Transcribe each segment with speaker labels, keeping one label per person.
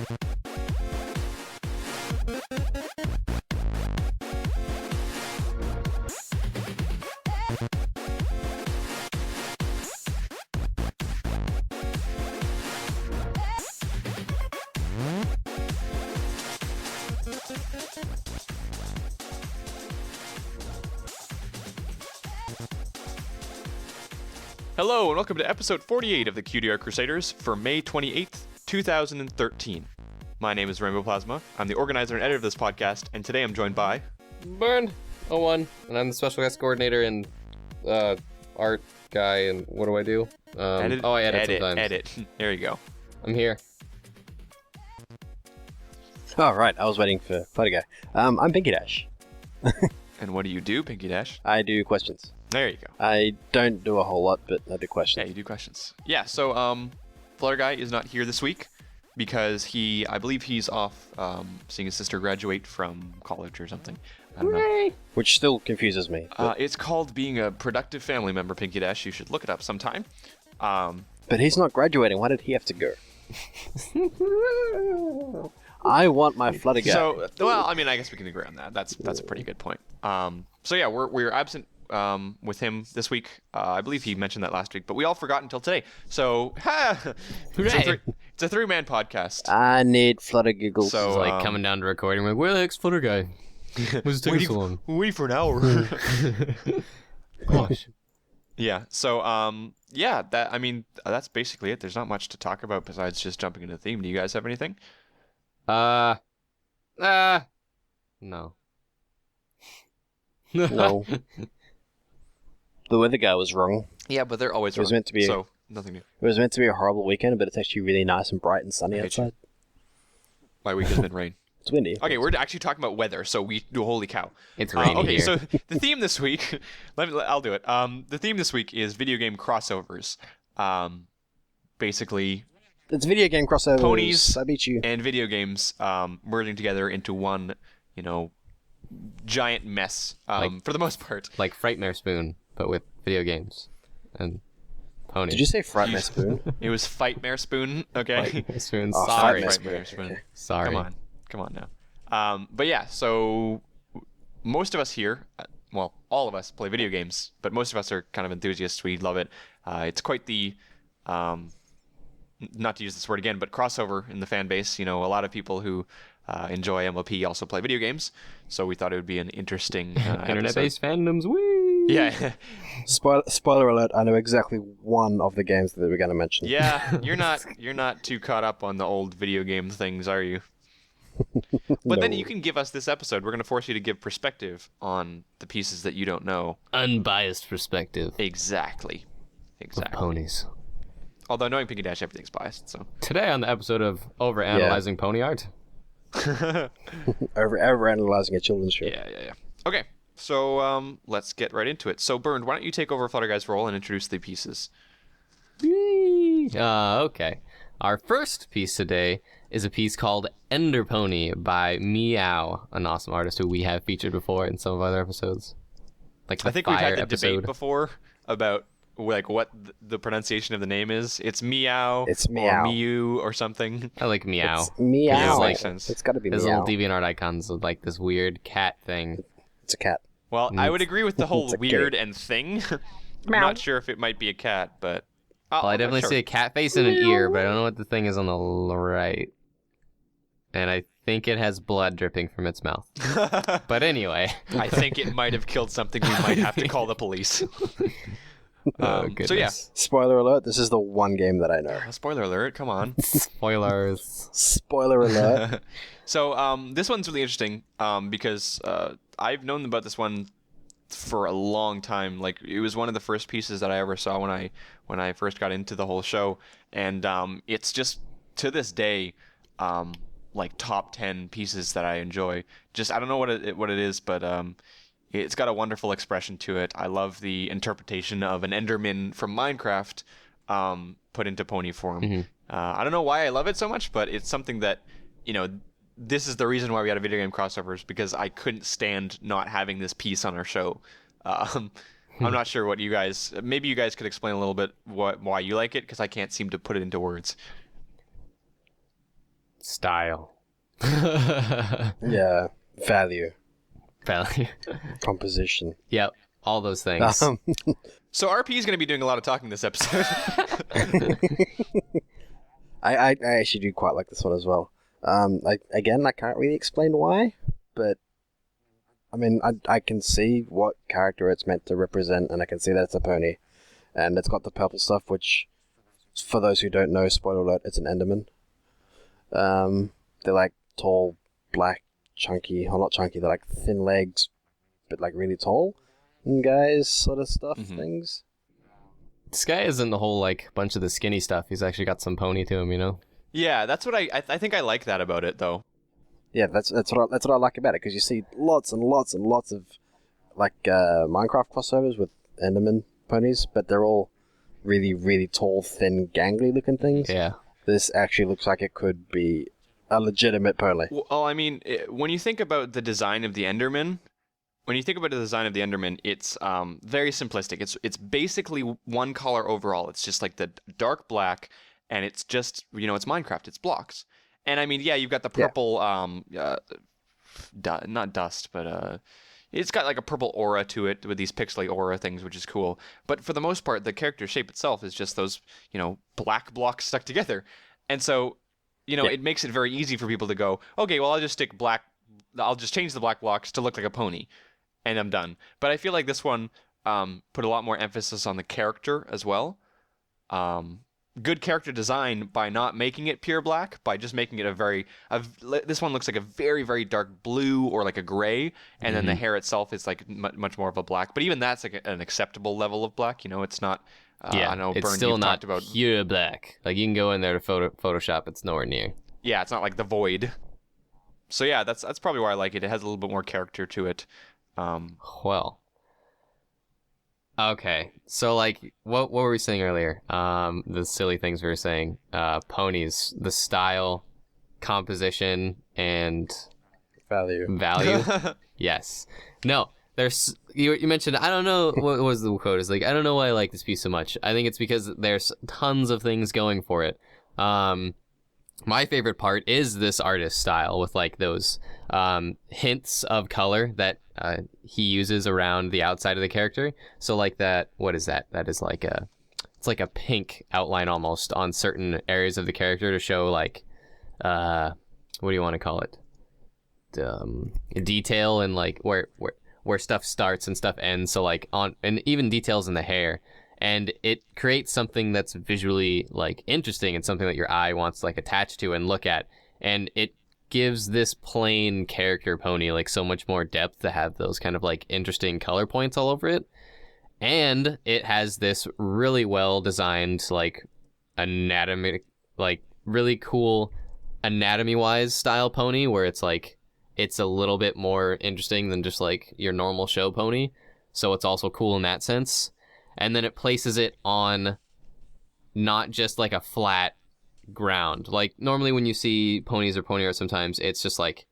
Speaker 1: Hello and welcome to episode 48 of the Cutie Art Crusaders for May 28th, 2013. My name is Rainbow Plasma. I'm the organizer and editor of this podcast, and today I'm joined by...
Speaker 2: Burn01, and I'm the special guest coordinator and art guy, and what do I do? I edit sometimes.
Speaker 1: Edit. There you go.
Speaker 2: I'm here.
Speaker 3: Oh, right. I was waiting for Photo Guy. I'm Pinky Dash.
Speaker 1: And what do you do, Pinky Dash?
Speaker 3: I do questions.
Speaker 1: There you go.
Speaker 3: I don't do a whole lot, but I do questions.
Speaker 1: Yeah, you do questions. Yeah, so Flutter Guy is not here this week because I believe he's off seeing his sister graduate from college or something. I don't know.
Speaker 3: Which still confuses me.
Speaker 1: It's called being a productive family member, Pinky Dash. You should look it up sometime.
Speaker 3: But he's not graduating. Why did he have to go? I want my Flutter Guy.
Speaker 1: So, well, I mean, I guess we can agree on that. That's a pretty good point. So yeah, we're absent with him this week. I believe he mentioned that last week, but we all forgot until today. So, it's a three-man podcast.
Speaker 3: I need Flutter giggles.
Speaker 1: So,
Speaker 2: It's like coming down to recording, like, where the heck's Flutter Guy? What's taking so long?
Speaker 1: Waiting for an hour.
Speaker 2: Gosh.
Speaker 1: Yeah. So, that's basically it. There's not much to talk about besides just jumping into the theme. Do you guys have anything?
Speaker 2: No.
Speaker 3: No. The weather guy was wrong.
Speaker 1: Yeah, but they're always
Speaker 3: It was
Speaker 1: wrong,
Speaker 3: meant to be
Speaker 1: so nothing new.
Speaker 3: It was meant to be a horrible weekend, but it's actually really nice and bright and sunny
Speaker 1: I hate
Speaker 3: outside.
Speaker 1: My week has been rain.
Speaker 3: It's windy.
Speaker 1: Okay, we're actually talking about weather, so we do. Holy cow!
Speaker 2: It's rainy
Speaker 1: Okay,
Speaker 2: here.
Speaker 1: so the theme this week, I'll do it. The theme this week is video game crossovers. Basically,
Speaker 3: It's video game crossovers.
Speaker 1: Ponies
Speaker 3: I beat you.
Speaker 1: and video games merging together into one, giant mess. For the most part.
Speaker 2: Like Frightmare Spoon, but with video games and ponies.
Speaker 3: Did you say Frightmare Spoon?
Speaker 1: It was Fightmare Spoon. Okay.
Speaker 2: Frightmare Spoon?
Speaker 3: Oh,
Speaker 2: Sorry.
Speaker 3: Frightmare
Speaker 1: Frightmare Spoon.
Speaker 3: Okay.
Speaker 2: Sorry.
Speaker 1: Come on now. But yeah, so most of us here, well, all of us play video games, but most of us are kind of enthusiasts. We love it. It's quite the, not to use this word again, but crossover in the fan base. A lot of people who enjoy MLP also play video games, so we thought it would be an interesting
Speaker 2: Internet-based fandoms, woo!
Speaker 1: Yeah.
Speaker 3: Spoiler alert, I know exactly one of the games that we're going to mention.
Speaker 1: Yeah, you're not too caught up on the old video game things, are you? But then you can give us this episode. We're going to force you to give perspective on the pieces that you don't know.
Speaker 2: Unbiased perspective.
Speaker 1: Exactly.
Speaker 2: Of ponies.
Speaker 1: Although knowing Pinky Dash, everything's biased, so.
Speaker 2: Today on the episode of Overanalyzing Pony Art.
Speaker 3: Overanalyzing a children's show.
Speaker 1: Yeah. Okay, so let's get right into it. So, Bernd, why don't you take over Flutter Guy's role and introduce the pieces?
Speaker 2: Okay. Our first piece today is a piece called Ender Pony by Meow, an awesome artist who we have featured before in some of our other episodes. Like
Speaker 1: I think we've had the debate before about what the pronunciation of the name is. It's Meow.
Speaker 3: It's Meow.
Speaker 1: Or Mew or something.
Speaker 2: I like Meow.
Speaker 3: It's Meow.
Speaker 1: It makes sense.
Speaker 3: It's got to be
Speaker 2: There's
Speaker 3: Meow.
Speaker 2: little DeviantArt icons with like this weird cat thing.
Speaker 3: It's a cat.
Speaker 1: Well, I would agree with the whole
Speaker 3: It's a
Speaker 1: weird
Speaker 3: kitty.
Speaker 1: and thing. I'm not sure if it might be a cat, but...
Speaker 2: Well, I definitely see a cat face and an ear, but I don't know what the thing is on the right. And I think it has blood dripping from its mouth. But anyway.
Speaker 1: I think it might have killed something. We might have to call the police. So yeah.
Speaker 3: Spoiler alert, this is the one game that I know.
Speaker 1: Spoiler alert, come on.
Speaker 2: Spoilers.
Speaker 3: Spoiler alert.
Speaker 1: So this one's really interesting because I've known about this one for a long time. Like, it was one of the first pieces that I ever saw when I first got into the whole show, and it's just to this day like top 10 pieces that I enjoy. Just I don't know what it is, but it's got a wonderful expression to it. I love the interpretation of an Enderman from Minecraft put into pony form.
Speaker 2: Mm-hmm.
Speaker 1: I don't know why I love it so much, but it's something that, this is the reason why we had a video game crossovers, because I couldn't stand not having this piece on our show. I'm not sure what you guys... Maybe you guys could explain a little bit why you like it, because I can't seem to put it into words.
Speaker 2: Style.
Speaker 3: Yeah, value,
Speaker 2: Value.
Speaker 3: composition.
Speaker 2: Yep. All those things.
Speaker 1: So RP is going to be doing a lot of talking this episode.
Speaker 3: I actually do quite like this one as well. I can't really explain why, but I mean, I can see what character it's meant to represent, and I can see that it's a pony, and it's got the purple stuff, which, for those who don't know, spoiler alert, it's an Enderman. They're like tall, black, chunky, or not chunky, they're like thin legs, but like really tall, and guys sort of stuff things.
Speaker 2: This guy isn't the whole like bunch of the skinny stuff. He's actually got some pony to him, you know.
Speaker 1: Yeah, that's what I think I like that about it though.
Speaker 3: Yeah, that's what I like about it, because you see lots and lots and lots of like Minecraft crossovers with Enderman ponies, but they're all really, really tall, thin, gangly looking things.
Speaker 2: Yeah.
Speaker 3: This actually looks like it could be a legitimate pony.
Speaker 1: Well, I mean, when you think about the design of the Enderman, it's very simplistic. It's basically one color overall. It's just like the dark black, and it's just, it's Minecraft. It's blocks. And I mean, yeah, you've got the purple, not dust, but it's got like a purple aura to it with these pixely aura things, which is cool. But for the most part, the character shape itself is just those, black blocks stuck together. And so, it makes it very easy for people to go, okay, well, I'll just change the black blocks to look like a pony, and I'm done. But I feel like this one put a lot more emphasis on the character as well. Good character design by not making it pure black, by just making it this one looks like a very, very dark blue or like a gray, and then the hair itself is like much more of a black. But even that's like an acceptable level of black. It's not. I know,
Speaker 2: it's
Speaker 1: Burn,
Speaker 2: still
Speaker 1: you've
Speaker 2: not
Speaker 1: talked about
Speaker 2: pure black. Like you can go in there to Photoshop. It's nowhere near.
Speaker 1: Yeah, it's not like the void. So yeah, that's probably why I like it. It has a little bit more character to it.
Speaker 2: Well. Okay, so like, what were we saying earlier? The silly things we were saying. Ponies, the style, composition, and
Speaker 3: Value.
Speaker 2: Yes. No, there's you mentioned. I don't know what was the quote. Is like, I don't know why I like this piece so much. I think it's because there's tons of things going for it. My favorite part is this artist style with like those hints of color that he uses around the outside of the character. So like that, what is that? That is like it's like a pink outline almost on certain areas of the character to show like, what do you want to call it? Detail and like where stuff starts and stuff ends. So like and even details in the hair. And it creates something that's visually like interesting and something that your eye wants to like attach to and look at. And it gives this plain character pony like so much more depth to have those kind of like interesting color points all over it. And it has this really well designed like anatomy, like really cool anatomy wise style pony where it's like it's a little bit more interesting than just like your normal show pony. So it's also cool in that sense. And then it places it on not just like a flat ground. Like normally when you see ponies or pony art sometimes it's just like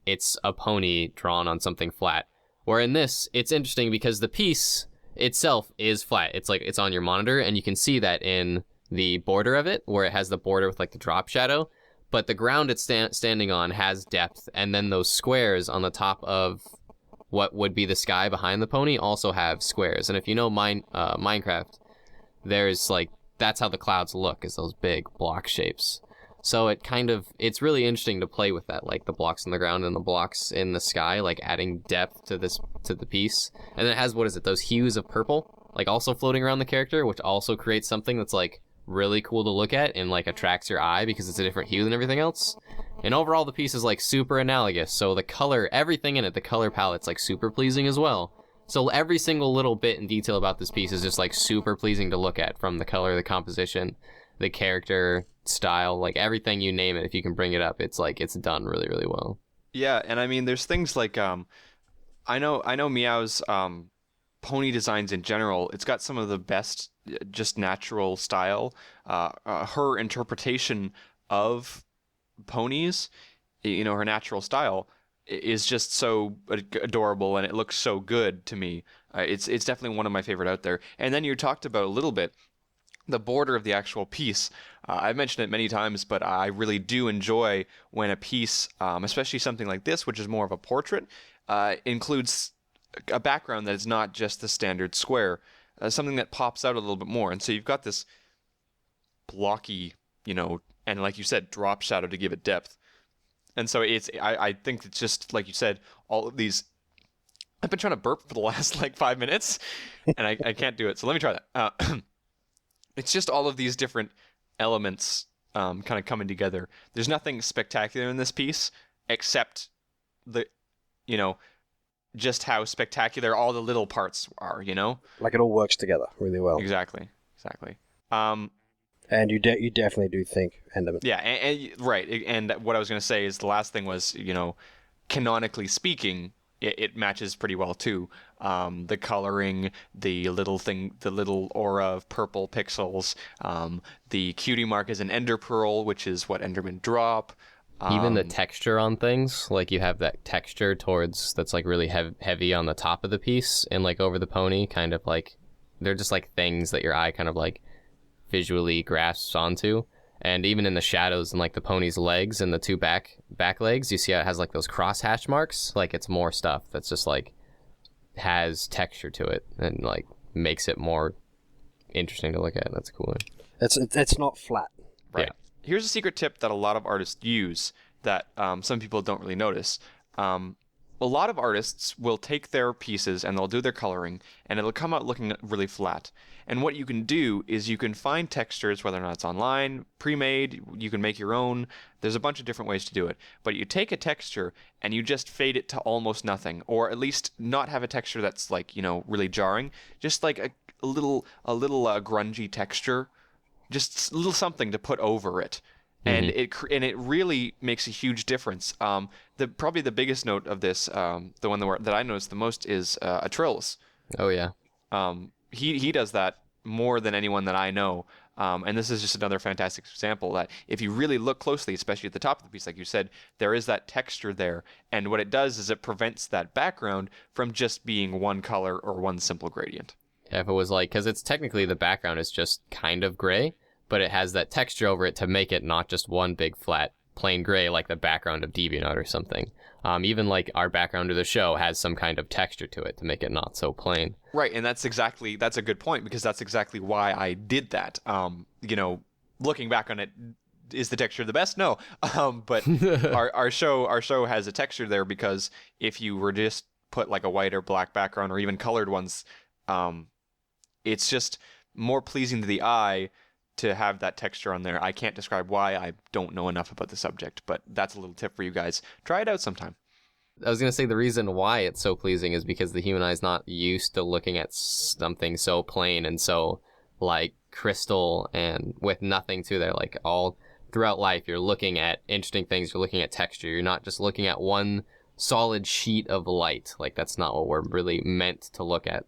Speaker 2: it's a pony drawn on something flat. Where in this it's interesting because the piece itself is flat. It's like it's on your monitor and you can see that in the border of it where it has the border with like the drop shadow. But the ground it's standing on has depth, and then those squares on the top of what would be the sky behind the pony also have squares. And if you know Minecraft, there's like, that's how the clouds look, is those big block shapes. So it's really interesting to play with that, like the blocks on the ground and the blocks in the sky, like adding depth to the piece. And then it has, those hues of purple, like also floating around the character, which also creates something that's like really cool to look at and like attracts your eye because it's a different hue than everything else. And overall the piece is like super analogous, so the color, everything in it, the color palette's like super pleasing as well. So every single little bit and detail about this piece is just like super pleasing to look at, from the color, the composition, the character style, like everything, you name it. If you can bring it up, it's like it's done really, really well.
Speaker 1: Yeah, and I mean there's things like I know Meow's pony designs in general, it's got some of the best just natural style. Her interpretation of ponies, her natural style is just so adorable, and it looks so good to me. It's definitely one of my favorite out there. And then you talked about a little bit the border of the actual piece. I've mentioned it many times, but I really do enjoy when a piece, especially something like this, which is more of a portrait, includes a background that is not just the standard square, something that pops out a little bit more. And so you've got this blocky, and like you said, drop shadow to give it depth. And so I think it's just, like you said, all of these. I've been trying to burp for the last like 5 minutes, and I can't do it. So let me try that. It's just all of these different elements kind of coming together. There's nothing spectacular in this piece except the, just how spectacular all the little parts are,
Speaker 3: Like it all works together really well.
Speaker 1: Exactly.
Speaker 3: And you definitely do think Enderman.
Speaker 1: Yeah, and right. And what I was going to say is the last thing was, canonically speaking, it matches pretty well too. The coloring, the little aura of purple pixels. The cutie mark is an ender pearl, which is what Endermen drop.
Speaker 2: Even the texture on things, like you have that texture towards that's like really heavy on the top of the piece and like over the pony, kind of like they're just like things that your eye kind of like visually grasps onto. And even in the shadows and like the pony's legs and the two back legs, you see how it has like those cross hatch marks. Like it's more stuff that's just like has texture to it and like makes it more interesting to look at. That's cooler.
Speaker 3: It's not flat.
Speaker 1: Right.
Speaker 2: Yeah.
Speaker 1: Here's a secret tip that a lot of artists use that some people don't really notice. A lot of artists will take their pieces and they'll do their coloring, and it'll come out looking really flat. And what you can do is you can find textures, whether or not it's online, pre-made, you can make your own. There's a bunch of different ways to do it. But you take a texture and you just fade it to almost nothing, or at least not have a texture that's like, really jarring. Just like a little grungy texture. Just a little something to put over it, and it really makes a huge difference. Probably the biggest note of this, the one that I noticed the most is Atrills.
Speaker 2: Oh yeah.
Speaker 1: He does that more than anyone that I know, and this is just another fantastic example that if you really look closely, especially at the top of the piece, like you said, there is that texture there, and what it does is it prevents that background from just being one color or one simple gradient.
Speaker 2: If it was like, because it's technically the background is just kind of gray, but it has that texture over it to make it not just one big flat plain gray like the background of DeviantArt or something. Even like our background of the show has some kind of texture to it to make it not so plain.
Speaker 1: Right, and that's a good point, because that's exactly why I did that. Looking back on it, is the texture the best? No, but our show has a texture there, because if you were just put like a white or black background or even colored ones, it's just more pleasing to the eye to have that texture on there. I can't describe why. I don't know enough about the subject, but that's a little tip for you guys. Try it out sometime.
Speaker 2: I was going to say the reason why it's so pleasing is because the human eye is not used to looking at something so plain and so like crystal and with nothing to there. Like all throughout life, you're looking at interesting things. You're looking at texture. You're not just looking at one solid sheet of light. Like that's not what we're really meant to look at.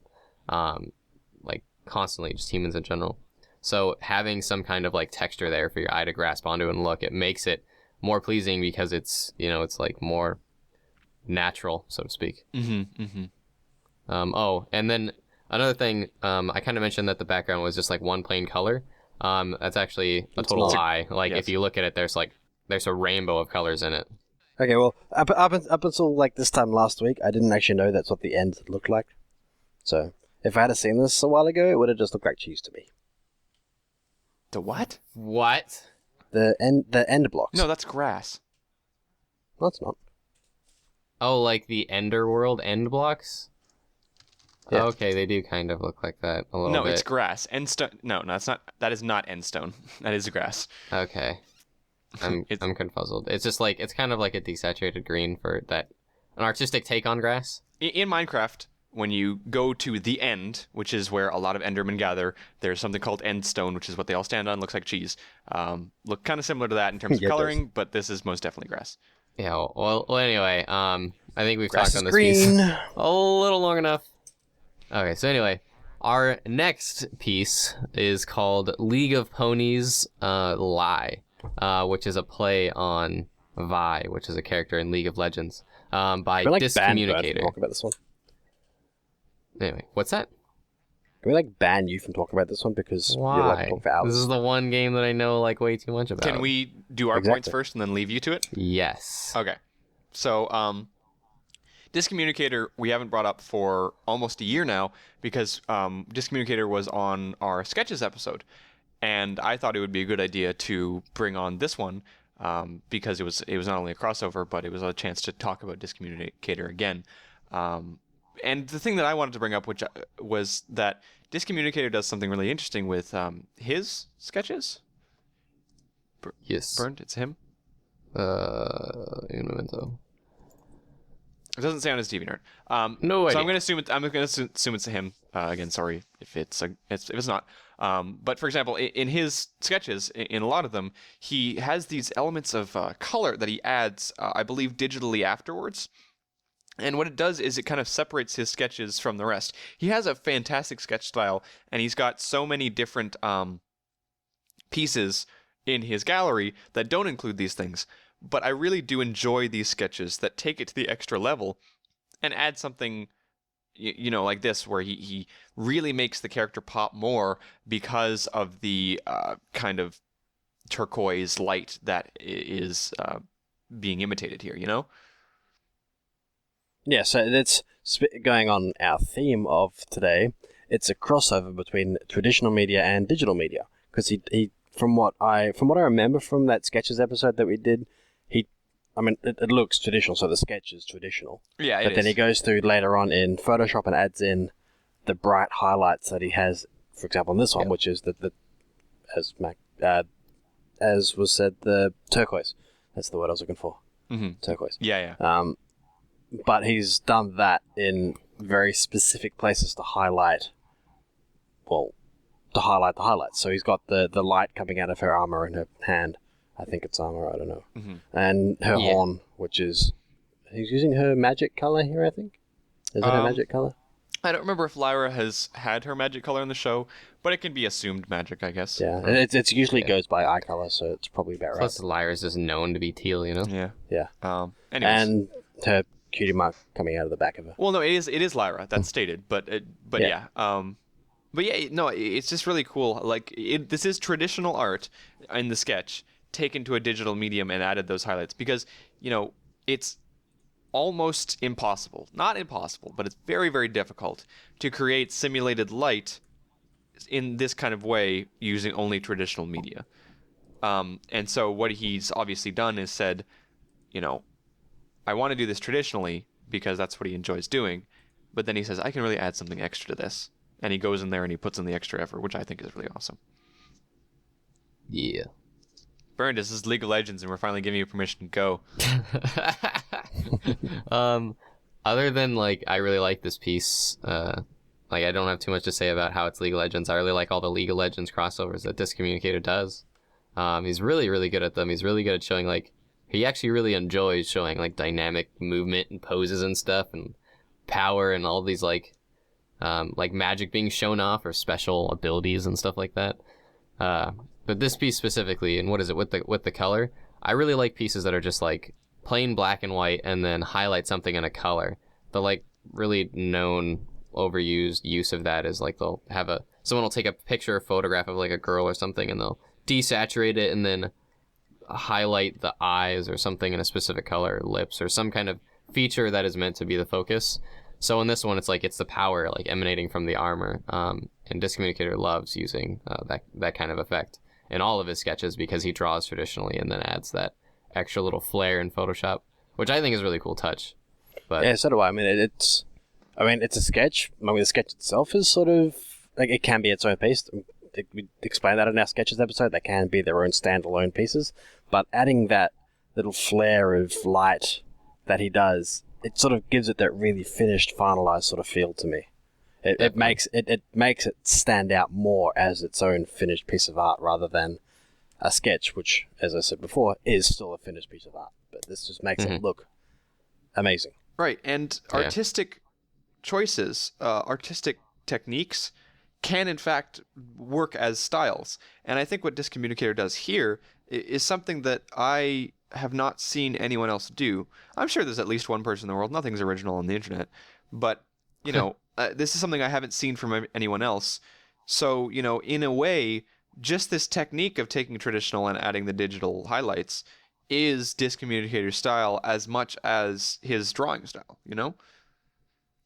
Speaker 2: Like constantly, just humans in general. So having some kind of like texture there for your eye to grasp onto and look, it makes it more pleasing because it's, it's like more natural, so to speak. Oh, and then another thing, I kind of mentioned that the background was just like one plain color. That's actually a total lie. Like
Speaker 1: yes.
Speaker 2: If you look at it, there's a rainbow of colors in it.
Speaker 3: Okay, well, up until like this time last week, I didn't actually know that's what the end looked like. So if I had seen this a while ago, it would have just looked like cheese to me.
Speaker 1: The what?
Speaker 2: What?
Speaker 3: The end blocks.
Speaker 1: No, that's grass.
Speaker 3: No, it's not.
Speaker 2: Oh, like the Ender World end blocks?
Speaker 3: Yeah.
Speaker 2: Okay, they do kind of look like that a little bit.
Speaker 1: No, it's grass. Endstone. No, that's not. That is not endstone. That is grass.
Speaker 2: Okay. I'm confuzzled. It's just like, it's kind of like a desaturated green for that, an artistic take on grass.
Speaker 1: In Minecraft, when you go to the end, which is where a lot of Endermen gather, there's something called endstone, which is what they all stand on. Looks like cheese. Look kind of similar to that in terms of coloring, but this is most definitely grass.
Speaker 2: Yeah. Well. Anyway. I think we've
Speaker 3: Grass
Speaker 2: talked on this
Speaker 3: green.
Speaker 2: piece a little long enough. Okay. So anyway, our next piece is called League of Ponies, Lie, which is a play on Vi, which is a character in League of Legends, by
Speaker 3: Like
Speaker 2: Discommunicator.
Speaker 3: talk about this one.
Speaker 2: Anyway, what's that?
Speaker 3: Can we like ban you from talking about this one because you're allowed to
Speaker 2: Why?
Speaker 3: talk for hours?
Speaker 2: This is the one game that I know like way too much about.
Speaker 1: Can we do our points first and then leave you to it?
Speaker 2: Yes.
Speaker 1: Okay. So, Discommunicator we haven't brought up for almost a year now because Discommunicator was on our sketches episode, and I thought it would be a good idea to bring on this one because it was not only a crossover, but it was a chance to talk about Discommunicator again. And the thing that I wanted to bring up, which was that Discommunicator does something really interesting with his sketches.
Speaker 2: Yes.
Speaker 1: Burned, it's him.
Speaker 2: Un momento.
Speaker 1: It doesn't say on his DeviantArt.
Speaker 2: No
Speaker 1: So
Speaker 2: idea.
Speaker 1: I'm going to assume it's him. Again, sorry if it's not. But for example, in his sketches, in a lot of them, he has these elements of color that he adds, I believe, digitally afterwards. And what it does is it kind of separates his sketches from the rest. He has a fantastic sketch style, and he's got so many different pieces in his gallery that don't include these things. But I really do enjoy these sketches that take it to the extra level and add something, like this, where he really makes the character pop more because of the kind of turquoise light that is being imitated here,
Speaker 3: Yeah, so that's going on our theme of today. It's a crossover between traditional media and digital media because he from what I remember from that sketches episode that we did, it looks traditional, so the sketch is traditional.
Speaker 1: Yeah, it
Speaker 3: but then
Speaker 1: is.
Speaker 3: he goes through later on in Photoshop and adds in the bright highlights that he has. For example, in this one, which is as was said, the turquoise. That's the word I was looking for.
Speaker 1: Mm-hmm.
Speaker 3: Turquoise.
Speaker 1: Yeah.
Speaker 3: But he's done that in very specific places to highlight the highlights. So he's got the light coming out of her armor in her hand. I think it's armor, I don't know.
Speaker 1: Mm-hmm.
Speaker 3: And her horn, which is... He's using her magic color here, I think? Is it her magic color?
Speaker 1: I don't remember if Lyra has had her magic color in the show, but it can be assumed magic, I guess.
Speaker 3: Yeah, and it's usually goes by eye color, so it's probably about right.
Speaker 2: Plus, Lyra's is known to be teal,
Speaker 1: Yeah.
Speaker 3: Yeah.
Speaker 1: Anyways.
Speaker 3: And her cutie mark coming out of the back of her.
Speaker 1: Well, no, it is Lyra. That's stated, but yeah. But yeah, no, it's just really cool. Like, this is traditional art in the sketch taken to a digital medium and added those highlights because, it's almost impossible. Not impossible, but it's very, very difficult to create simulated light in this kind of way using only traditional media. And so what he's obviously done is said, I want to do this traditionally because that's what he enjoys doing. But then he says, I can really add something extra to this. And he goes in there and he puts in the extra effort, which I think is really awesome.
Speaker 2: Yeah.
Speaker 1: Burned, this is League of Legends, and we're finally giving you permission to go.
Speaker 2: Other than I really like this piece. I don't have too much to say about how it's League of Legends. I really like all the League of Legends crossovers that Discommunicator does. He's really, really good at them. He's really good at showing he actually really enjoys showing dynamic movement and poses and stuff and power and all these magic being shown off or special abilities and stuff like that. But this piece specifically, and what is it with the color? I really like pieces that are just plain black and white and then highlight something in a color. The really known overused use of that is they'll have someone will take a picture or photograph of a girl or something and they'll desaturate it and then highlight the eyes or something in a specific color, lips, or some kind of feature that is meant to be the focus. So in this one, it's it's the power emanating from the armor. And Discommunicator loves using that kind of effect in all of his sketches because he draws traditionally and then adds that extra little flair in Photoshop, which I think is a really cool touch. But
Speaker 3: yeah, so do I. It's a sketch. The sketch itself is sort of it can be its own piece. We explained that in our sketches episode. They can be their own standalone pieces, but adding that little flare of light that he does, it sort of gives it that really finished, finalized sort of feel to me. It makes it stand out more as its own finished piece of art rather than a sketch, which, as I said before, is still a finished piece of art. But this just makes it look amazing.
Speaker 1: Right, and artistic choices, artistic techniques can in fact work as styles. And I think what Discommunicator does here is something that I have not seen anyone else do. I'm sure there's at least one person in the world. Nothing's original on the internet. But, this is something I haven't seen from anyone else. So, in a way, just this technique of taking traditional and adding the digital highlights is Disc Communicator's style as much as his drawing style.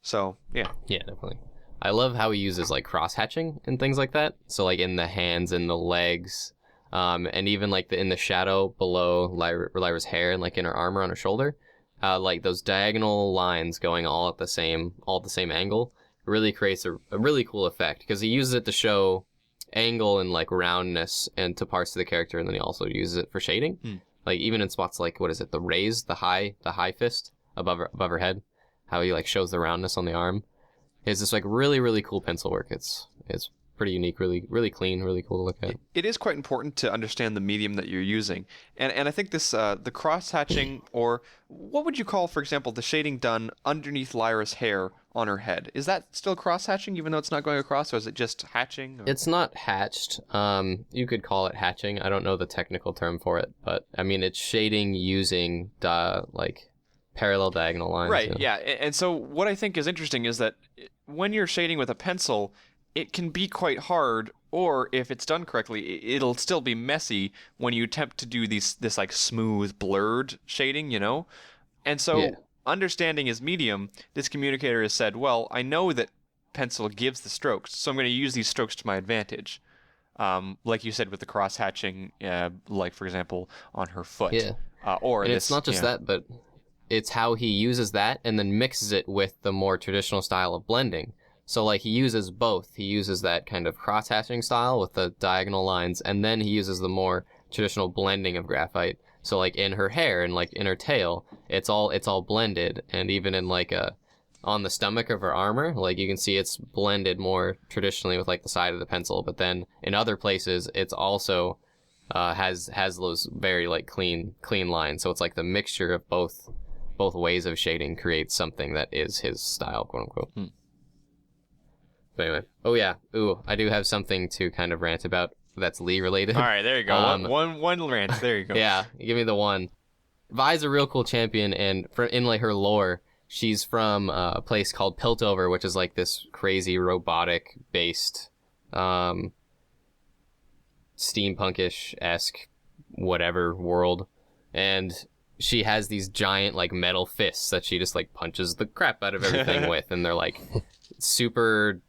Speaker 1: So, yeah.
Speaker 2: Yeah, definitely. I love how he uses like cross hatching and things like that. So like in the hands and the legs, and even like in the shadow below Lyra's hair and like in her armor on her shoulder, like those diagonal lines going all at the same angle really creates a really cool effect, because he uses it to show angle and like roundness and to parts of the character, and then he also uses it for shading. Like even in spots like, what is it, the raise, the high fist above her head, how he like shows the roundness on the arm. It's just like really, really cool pencil work. It's pretty unique, really, really clean, really cool to look at.
Speaker 1: It is quite important to understand the medium that you're using, and I think this the cross hatching, or what would you call, for example, the shading done underneath Lyra's hair on her head? Is that still cross hatching, even though it's not going across, or is it just hatching? Or?
Speaker 2: It's not hatched. You could call it hatching. I don't know the technical term for it, but I mean it's shading using like parallel diagonal lines.
Speaker 1: Right. Yeah. And so what I think is interesting is that when you're shading with a pencil, it can be quite hard, or if it's done correctly, it'll still be messy when you attempt to do this like smooth, blurred shading, And so understanding his medium, this communicator has said, well, I know that pencil gives the strokes, so I'm going to use these strokes to my advantage. Like you said with the cross hatching, like for example, on her foot.
Speaker 2: Yeah. And it's not just that, but it's how he uses that and then mixes it with the more traditional style of blending. So like he uses both. He uses that kind of cross-hatching style with the diagonal lines, and then he uses the more traditional blending of graphite. So like in her hair and like in her tail, it's all blended, and even in like on the stomach of her armor, like you can see it's blended more traditionally with like the side of the pencil. But then in other places, it's also has those very like clean lines. So it's like the mixture of both ways of shading creates something that is his style, quote unquote. But anyway, I do have something to kind of rant about that's Lee related.
Speaker 1: All right, there you go. One rant. There you go.
Speaker 2: Yeah, give me the one. Vi's a real cool champion, and in like her lore, she's from a place called Piltover, which is like this crazy robotic based, steampunkish-esque whatever world, and she has these giant like metal fists that she just like punches the crap out of everything with, and they're like super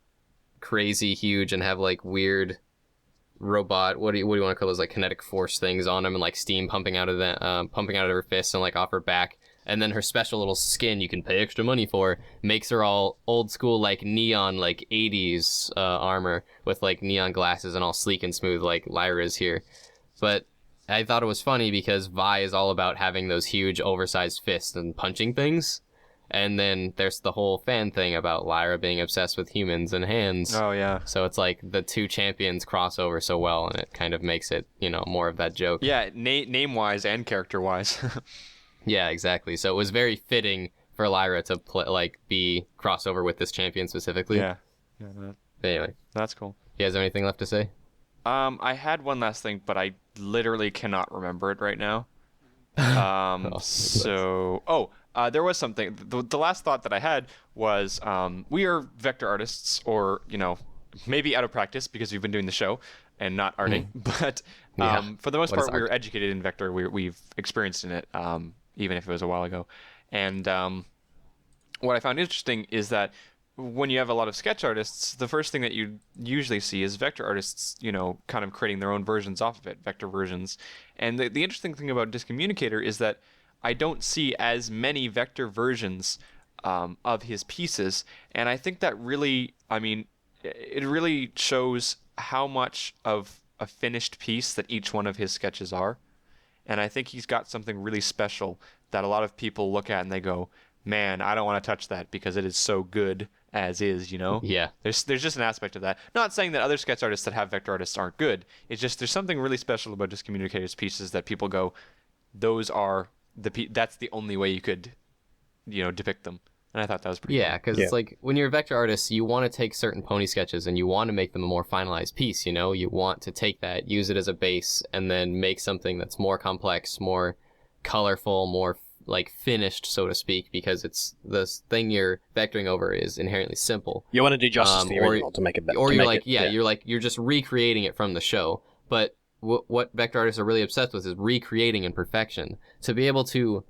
Speaker 2: crazy huge and have like weird robot, what do you want to call those, like kinetic force things on them, and like steam pumping out of her fists and like off her back. And then her special little skin you can pay extra money for makes her all old school like neon like 80s armor with like neon glasses and all sleek and smooth like Lyra's here. But I thought it was funny because Vi is all about having those huge oversized fists and punching things. And then there's the whole fan thing about Lyra being obsessed with humans and hands.
Speaker 1: Oh, yeah.
Speaker 2: So it's like the two champions cross over so well, and it kind of makes it, more of that joke.
Speaker 1: Yeah, name-wise and character-wise.
Speaker 2: Yeah, exactly. So it was very fitting for Lyra to be crossover with this champion specifically.
Speaker 1: Yeah.
Speaker 2: But anyway.
Speaker 1: That's cool.
Speaker 2: You guys have anything left to say?
Speaker 1: I had one last thing, but I literally cannot remember it right now. There was something. The last thought that I had was we are vector artists, or, maybe out of practice because we've been doing the show and not arting. But for the most part, we were educated in vector. We've experienced in it, even if it was a while ago. And what I found interesting is that when you have a lot of sketch artists, the first thing that you usually see is vector artists, kind of creating their own versions off of it, vector versions. And the interesting thing about Disc Communicator is that I don't see as many vector versions of his pieces. And I think that really, it really shows how much of a finished piece that each one of his sketches are. And I think he's got something really special that a lot of people look at and they go, man, I don't want to touch that because it is so good as is,
Speaker 2: Yeah.
Speaker 1: There's just an aspect of that. Not saying that other sketch artists that have vector artists aren't good. It's just there's something really special about Disc Communicator's pieces that people go, those are that's the only way you could, depict them. And I thought that was pretty cool.
Speaker 2: Because it's like when you're a vector artist, you want to take certain pony sketches and you want to make them a more finalized piece, You want to take that, use it as a base, and then make something that's more complex, more colorful, more like finished, so to speak, because it's the thing you're vectoring over is inherently simple.
Speaker 3: You want to do justice to the original to make it better.
Speaker 2: Or you're like, you're just recreating it from the show. But what vector artists are really obsessed with is recreating in perfection. To be able to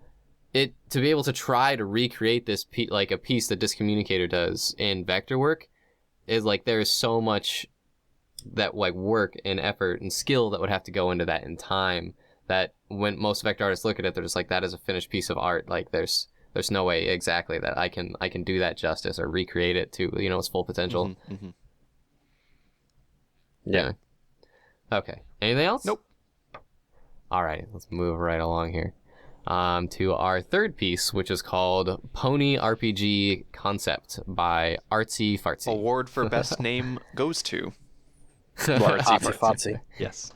Speaker 2: try to recreate this like a piece that Discommunicator does in vector work is like there is so much that like work and effort and skill that would have to go into that in time, that when most vector artists look at it, they're just like, that is a finished piece of art. Like there's no way exactly that I can do that justice or recreate it to, you know, its full potential.
Speaker 1: Mm-hmm, mm-hmm.
Speaker 2: Yeah. Okay. Anything else?
Speaker 1: Nope.
Speaker 2: All right, let's move right along here. To our third piece, which is called Pony RPG Concept by Artsy Fartsy.
Speaker 1: Award for best name goes to
Speaker 3: Artsy Fartsy.
Speaker 1: Yes.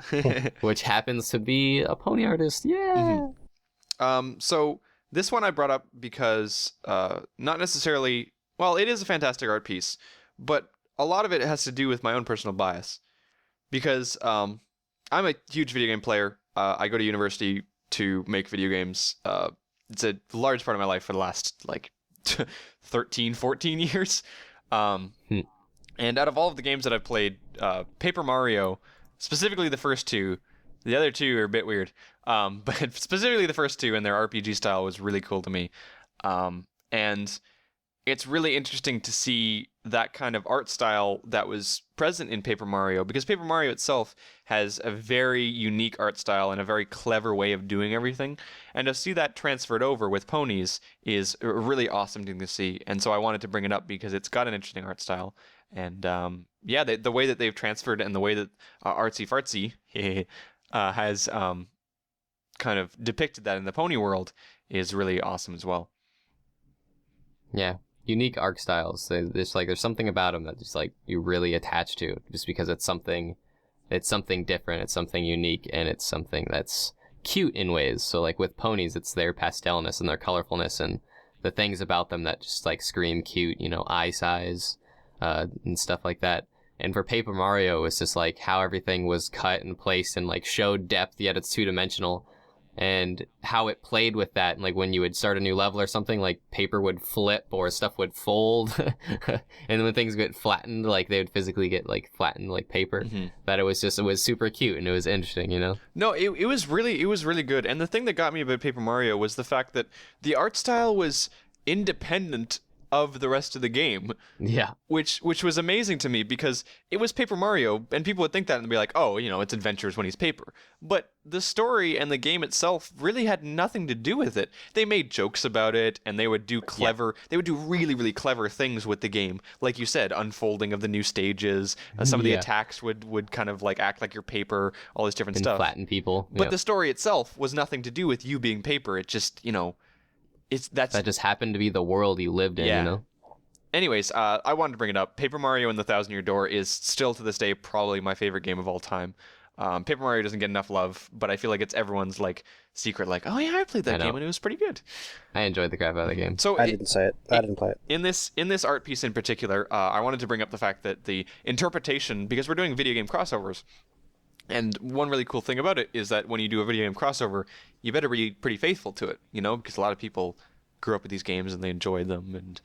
Speaker 2: Which happens to be a pony artist. Yeah.
Speaker 1: Mm-hmm. So this one I brought up because not necessarily, well, it is a fantastic art piece, but a lot of it has to do with my own personal bias. Because I'm a huge video game player. I go to university to make video games. It's a large part of my life for the last, like, 13, 14 years. And out of all of the games that I've played, Paper Mario, specifically the first two, the other two are a bit weird, but specifically the first two and their RPG style was really cool to me. And it's really interesting to see that kind of art style that was present in Paper Mario, because Paper Mario itself has a very unique art style and a very clever way of doing everything. And to see that transferred over with Ponies is a really awesome thing to see. And so I wanted to bring it up because it's got an interesting art style. And the way that they've transferred and the way that Artsy Fartsy has kind of depicted that in the pony world is really awesome as well.
Speaker 2: Yeah. Unique art styles. There's something about them that just like you really attach to, just because it's something different, it's something unique, and it's something that's cute in ways. So like with Ponies, it's their pastelness and their colorfulness and the things about them that just like scream cute, you know, eye size, and stuff like that. And for Paper Mario, it's just like how everything was cut and placed and like showed depth, yet it's two-dimensional. And how it played with that, and like when you would start a new level or something, like paper would flip or stuff would fold, and then when things get flattened, like they would physically get like flattened like paper.
Speaker 1: Mm-hmm.
Speaker 2: That it was super cute and it was interesting, you know.
Speaker 1: No, it was really good. And the thing that got me about Paper Mario was the fact that the art style was independent of the rest of the game.
Speaker 2: Yeah.
Speaker 1: Which was amazing to me, because it was Paper Mario, and people would think that and be like, oh, you know, it's adventures when he's paper. But the story and the game itself really had nothing to do with it. They made jokes about it, and they would do they would do really, really clever things with the game. Like you said, unfolding of the new stages, some of the attacks would kind of like act like you're paper, all this different stuff.
Speaker 2: Flatten people.
Speaker 1: But the story itself was nothing to do with you being paper. It just, you know, that just
Speaker 2: happened to be the world he lived in, you know?
Speaker 1: Anyways, I wanted to bring it up. Paper Mario and the Thousand Year Door is still to this day probably my favorite game of all time. Paper Mario doesn't get enough love, but I feel like it's everyone's like secret, like, oh yeah, I played that game and it was pretty good.
Speaker 2: I enjoyed the crap out of the game.
Speaker 3: So I didn't say it. I didn't play it.
Speaker 1: In this art piece in particular, I wanted to bring up the fact that the interpretation, because we're doing video game crossovers, and one really cool thing about it is that when you do a video game crossover, you better be pretty faithful to it, you know, because a lot of people grew up with these games and they enjoyed them. And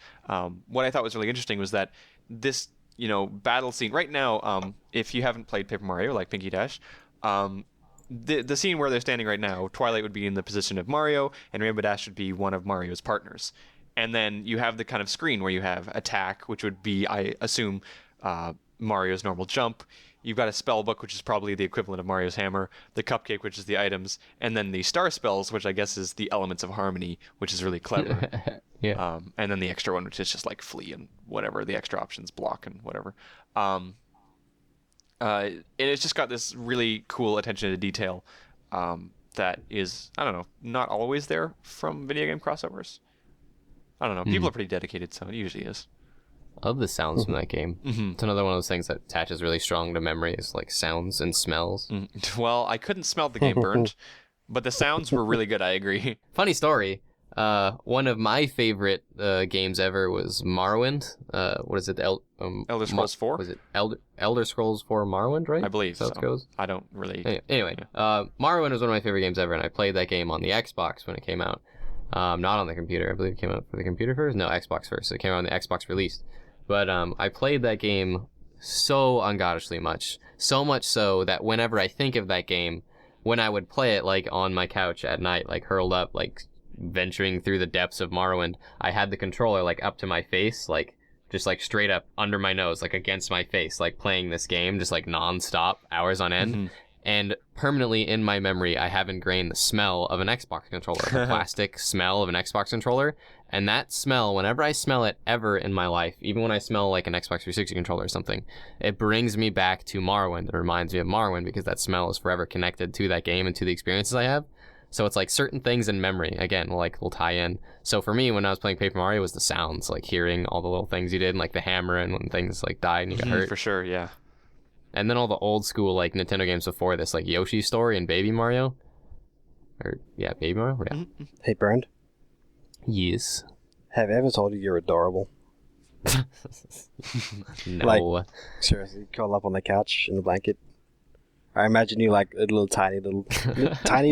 Speaker 1: what I thought was really interesting was that this, you know, battle scene right now, if you haven't played Paper Mario like Pinky Dash, the scene where they're standing right now, Twilight would be in the position of Mario and Rainbow Dash would be one of Mario's partners. And then you have the kind of screen where you have attack, which would be, I assume, Mario's normal jump. You've got a spell book, which is probably the equivalent of Mario's hammer, the cupcake, which is the items, and then the star spells, which I guess is the elements of harmony, which is really clever.
Speaker 2: Yeah.
Speaker 1: And then the extra one, which is just like flee and whatever, the extra options, block and whatever. And it's just got this really cool attention to detail that is, I don't know, not always there from video game crossovers. I don't know. People are pretty dedicated, so it usually is.
Speaker 2: Of the sounds from that game. It's another one of those things that attaches really strong to memory, is like sounds and smells.
Speaker 1: Well, I couldn't smell the game burned, but the sounds were really good, I agree.
Speaker 2: Funny story. One of my favorite games ever was Morrowind. What is it?
Speaker 1: Elder Scrolls 4?
Speaker 2: Was it Elder Scrolls 4 Morrowind, right?
Speaker 1: I believe so.
Speaker 2: How it goes?
Speaker 1: I don't really...
Speaker 2: Anyway, Morrowind was one of my favorite games ever, and I played that game on the Xbox when it came out. Not on the computer. I believe it came out for the computer first. No, Xbox first. It came out on the Xbox released. But I played that game so ungodishly much. So much so that whenever I think of that game, when I would play it like on my couch at night, like hurled up, like venturing through the depths of Morrowind, I had the controller like up to my face, like just like straight up under my nose, like against my face, like playing this game just like non-stop, hours on end.
Speaker 1: Mm-hmm.
Speaker 2: And permanently in my memory, I have ingrained the smell of an Xbox controller, the plastic smell of an Xbox controller. And that smell, whenever I smell it ever in my life, even when I smell like an Xbox 360 controller or something, it brings me back to Morrowind. It reminds me of Morrowind because that smell is forever connected to that game and to the experiences I have. So it's like certain things in memory, again, like will tie in. So for me, when I was playing Paper Mario, it was the sounds, like hearing all the little things you did, and like the hammer and when things like died and you got hurt.
Speaker 1: For sure, yeah.
Speaker 2: And then all the old school like Nintendo games before this, like Yoshi's Story and Baby Mario. Or, yeah, Baby Mario? Yeah.
Speaker 3: Hey, Bernd,
Speaker 2: Yes.
Speaker 3: have I ever told you you're adorable?
Speaker 2: No.
Speaker 3: Like, seriously, curl up on the couch in a blanket. I imagine you like a little tiny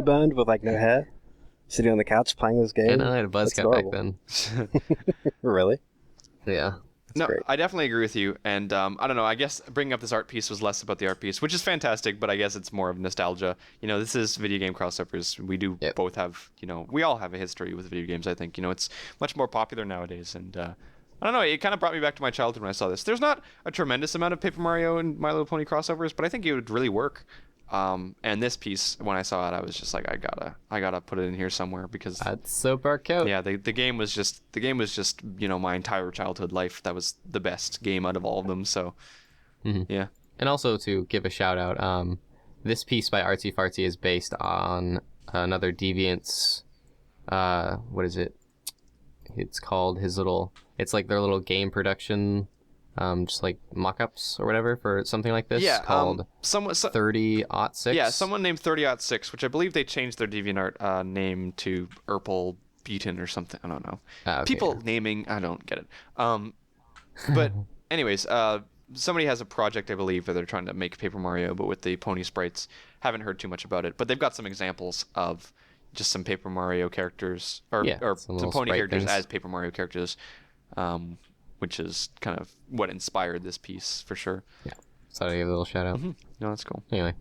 Speaker 3: Bernd with like no hair, sitting on the couch playing this game.
Speaker 2: And I had a buzz
Speaker 3: That's
Speaker 2: cut back
Speaker 3: adorable.
Speaker 2: then.
Speaker 3: Really?
Speaker 2: Yeah.
Speaker 1: No,
Speaker 3: great.
Speaker 1: I definitely agree with you. And I don't know, I guess bringing up this art piece was less about the art piece, which is fantastic, but I guess it's more of nostalgia. You know, this is video game crossovers. We do both have, you know, we all have a history with video games, I think. You know, it's much more popular nowadays. And I don't know, it kind of brought me back to my childhood when I saw this. There's not a tremendous amount of Paper Mario and My Little Pony crossovers, but I think it would really work. And this piece, when I saw it, I was just like, I gotta put it in here somewhere because
Speaker 2: That's so dark out.
Speaker 1: yeah, the game was just you know, my entire childhood life. That was the best game out of all of them. So yeah.
Speaker 2: And also to give a shout out, this piece by Artsy Fartsy is based on another Deviant's, what is it? It's called it's like their little game production, just like mock-ups or whatever for something like this.
Speaker 1: Yeah,
Speaker 2: called 30-06.
Speaker 1: Yeah, someone named 30-06, which I believe they changed their DeviantArt name to Urpel Beaton or something. I don't know.
Speaker 2: Okay.
Speaker 1: People naming, I don't get it. But anyways, somebody has a project, I believe, that they're trying to make Paper Mario, but with the pony sprites. Haven't heard too much about it, but they've got some examples of just some Paper Mario characters, or some pony characters
Speaker 2: things
Speaker 1: as Paper Mario characters, which is kind of what inspired this piece for sure.
Speaker 2: Yeah. So I give a little shout out.
Speaker 1: No, that's cool.
Speaker 2: Anyway.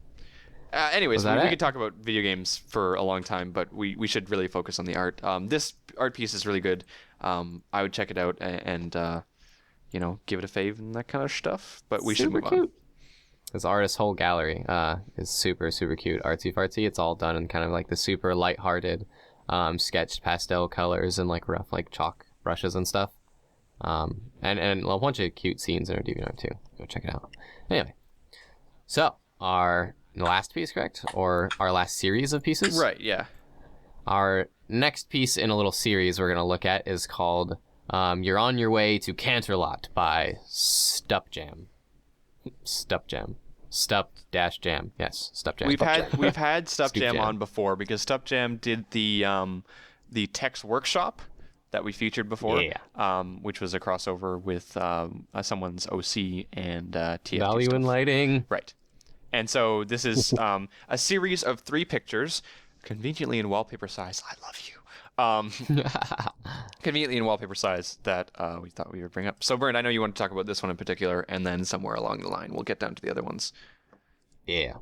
Speaker 1: Anyways, we could talk about video games for a long time, but we should really focus on the art. This art piece is really good. I would check it out and you know, give it a fave and that kind of stuff. But we should move on.
Speaker 2: This artist's whole gallery is super, super cute. Artsy fartsy. It's all done in kind of like the super lighthearted, sketched pastel colors and like rough like chalk brushes and stuff. And a bunch of cute scenes in our DeviantArt too. Go check it out. Anyway, so our last piece, correct? Or our last series of pieces?
Speaker 1: Right, yeah.
Speaker 2: Our next piece in a little series we're going to look at is called You're on Your Way to Canterlot by Stupjam. Stupjam. Stup-Jam. Yes, Stupjam.
Speaker 1: We've had Stupjam
Speaker 2: Jam.
Speaker 1: on before because Stupjam did the text workshop that we featured before, which was a crossover with someone's OC and TFT
Speaker 2: Value
Speaker 1: stuff.
Speaker 2: in lighting.
Speaker 1: Right. And so this is a series of 3 pictures, conveniently in wallpaper size. I love you. Conveniently in wallpaper size that we thought we would bring up. So, Bernd, I know you want to talk about this one in particular, and then somewhere along the line we'll get down to the other ones.
Speaker 2: Yeah.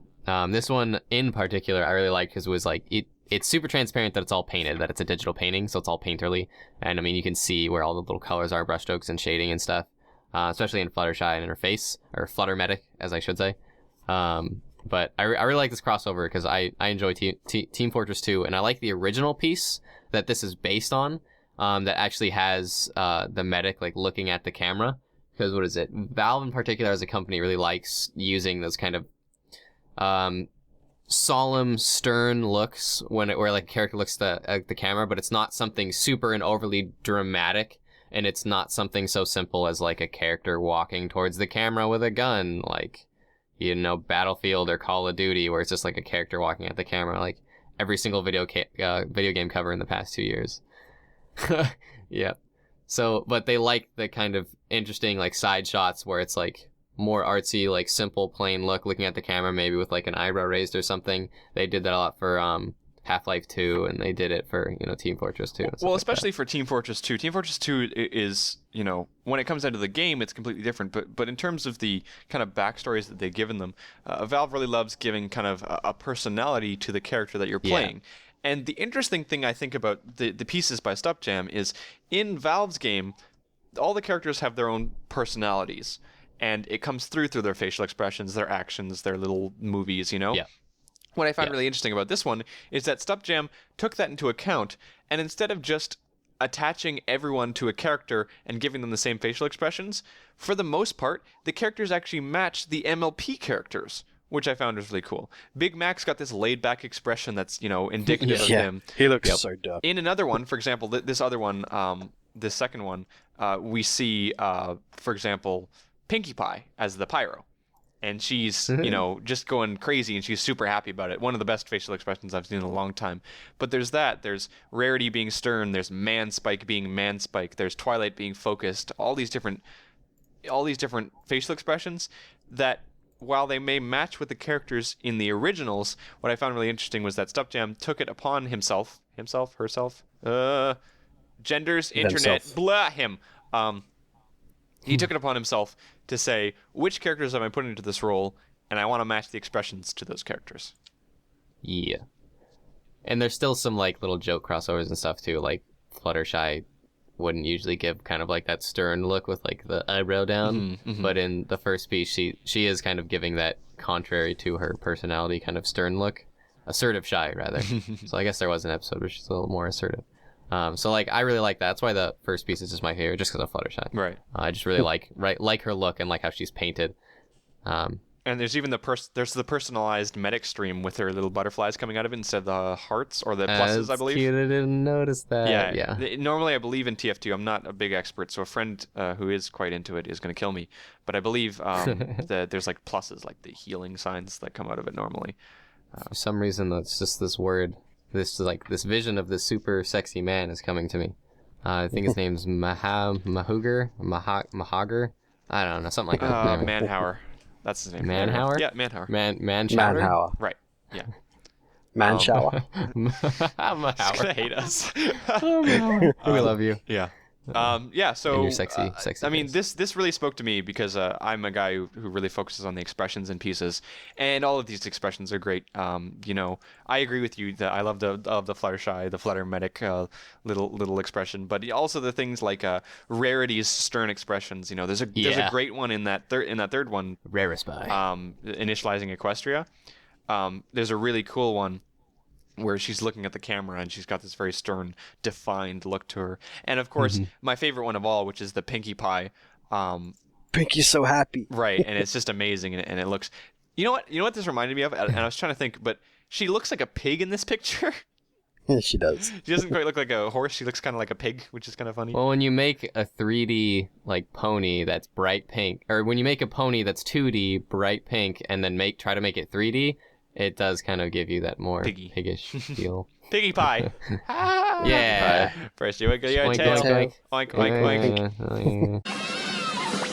Speaker 2: This one in particular I really like because it was like it's super transparent that it's all painted, that it's a digital painting, so it's all painterly. And I mean, you can see where all the little colors are, brushstrokes and shading and stuff, especially in Fluttershy and Interface, or Fluttermetic, as I should say. But I really like this crossover because I enjoy Team Fortress 2, and I like the original piece that this is based on, that actually has the medic like looking at the camera. Because what is it? Valve in particular as a company really likes using those kind of solemn, stern looks where like a character looks at the camera, but it's not something super and overly dramatic, and it's not something so simple as like a character walking towards the camera with a gun, like, you know, Battlefield or Call of Duty, where it's just like a character walking at the camera, like every single video game cover in the past 2 years. Yeah. So, but they like the kind of interesting like side shots where it's like more artsy, like simple, plain look, looking at the camera, maybe with like an eyebrow raised or something. They did that a lot for Half-Life 2, and they did it for, Team Fortress 2. And stuff
Speaker 1: Well,
Speaker 2: like
Speaker 1: especially for Team Fortress 2. Team Fortress 2 is, when it comes down to the game, it's completely different. But in terms of the kind of backstories that they've given them, Valve really loves giving kind of a personality to the character that you're playing. And the interesting thing I think about the pieces by Stepjam is in Valve's game, all the characters have their own personalities. And it comes through their facial expressions, their actions, their little movies,
Speaker 2: Yeah.
Speaker 1: What I found really interesting about this one is that Stepjam took that into account, and instead of just attaching everyone to a character and giving them the same facial expressions, for the most part, the characters actually match the MLP characters, which I found was really cool. Big Mac's got this laid-back expression that's, indicative of him.
Speaker 3: He looks so dumb.
Speaker 1: In another one, for example, this other one, this second one, we see, for example, Pinkie Pie as the pyro. And she's, just going crazy, and she's super happy about it. One of the best facial expressions I've seen in a long time. But there's Rarity being stern, there's Manspike being Manspike, there's Twilight being focused, all these different facial expressions that, while they may match with the characters in the originals, what I found really interesting was that Stepjam took it upon himself, herself, genders, internet,
Speaker 3: Themself.
Speaker 1: blah, him. He took it upon himself to say, which characters am I putting into this role, and I want to match the expressions to those characters.
Speaker 2: Yeah. And there's still some, little joke crossovers and stuff, too. Like, Fluttershy wouldn't usually give kind of, that stern look with, the eyebrow down.
Speaker 1: Mm-hmm.
Speaker 2: But in the first piece, she is kind of giving that, contrary to her personality, kind of stern look. Assertive Shy, rather. So I guess there was an episode where she's a little more assertive. So I really like that. That's why the first piece is just my favorite, just because of Fluttershy.
Speaker 1: Right.
Speaker 2: I just really like her look and like how she's painted.
Speaker 1: And there's even the personalized medic stream with her little butterflies coming out of it instead of the hearts or the pluses, I believe.
Speaker 2: Cute. I didn't notice that.
Speaker 1: Yeah. Normally, I believe in TF2. I'm not a big expert, so a friend who is quite into it is going to kill me. But I believe that there's pluses, like the healing signs that come out of it normally.
Speaker 2: For some reason, that's just this word. This vision of this super sexy man is coming to me. I think his name's Mahager. I don't know, something like that.
Speaker 1: Manhauer. That's his name.
Speaker 2: Manhauer?
Speaker 1: Yeah, Manhauer.
Speaker 3: Manhauer.
Speaker 1: Right. Yeah.
Speaker 3: Man shower.
Speaker 2: Mahauer.
Speaker 1: He's gonna hate us.
Speaker 2: We love you.
Speaker 1: Yeah. Yeah. So
Speaker 2: And your sexy.
Speaker 1: I mean,
Speaker 2: face.
Speaker 1: this really spoke to me because I'm a guy who really focuses on the expressions and pieces, and all of these expressions are great. I agree with you that I love the Fluttershy, the Flutter Medic little expression, but also the things like Rarity's stern expressions. There's a great one in that third one.
Speaker 2: Rarespy.
Speaker 1: Initializing Equestria. There's a really cool one where she's looking at the camera and she's got this very stern, defined look to her. And of course, my favorite one of all, which is the Pinkie Pie.
Speaker 3: Pinkie's so happy.
Speaker 1: Right, and it's just amazing, and it looks... You know what this reminded me of? And I was trying to think, but she looks like a pig in this picture.
Speaker 3: She does.
Speaker 1: She doesn't quite look like a horse. She looks kind of like a pig, which is kind of funny.
Speaker 2: Well, when you make a 3D pony that's bright pink, or when you make a pony that's 2D bright pink, and then try to make it 3D, it does kind of give you that more piggish feel.
Speaker 1: Piggy Pie.
Speaker 2: Yeah.
Speaker 1: First you wiggle your
Speaker 2: Oink,
Speaker 1: tail.
Speaker 2: oink,
Speaker 1: Oink, oink, oink.
Speaker 2: oink.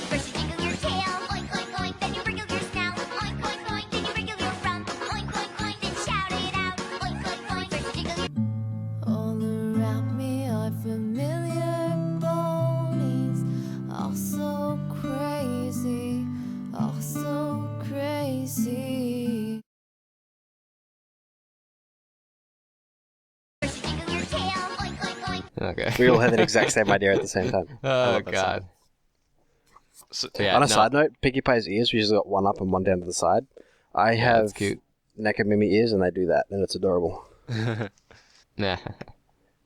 Speaker 4: First you jiggle your tail, oink, oink, oink, then you wriggle your snout, oink, oink, oink, then you wriggle your rump, oink, oink, oink, then shout it out, oink, oink, oink, first you jiggle your... All around me are familiar ponies, all so crazy, all so crazy. First you jiggle your tail, oink, oink, oink.
Speaker 2: Okay.
Speaker 3: We all had the exact same idea at the same time.
Speaker 2: Oh,
Speaker 1: love that
Speaker 2: God.
Speaker 1: So,
Speaker 2: Yeah,
Speaker 3: On a side note, Pinkie Pie's ears, we just got one up and one down to the side. I have
Speaker 2: that's cute.
Speaker 3: Nekomimi ears, and they do that, and it's adorable.
Speaker 2: Nah.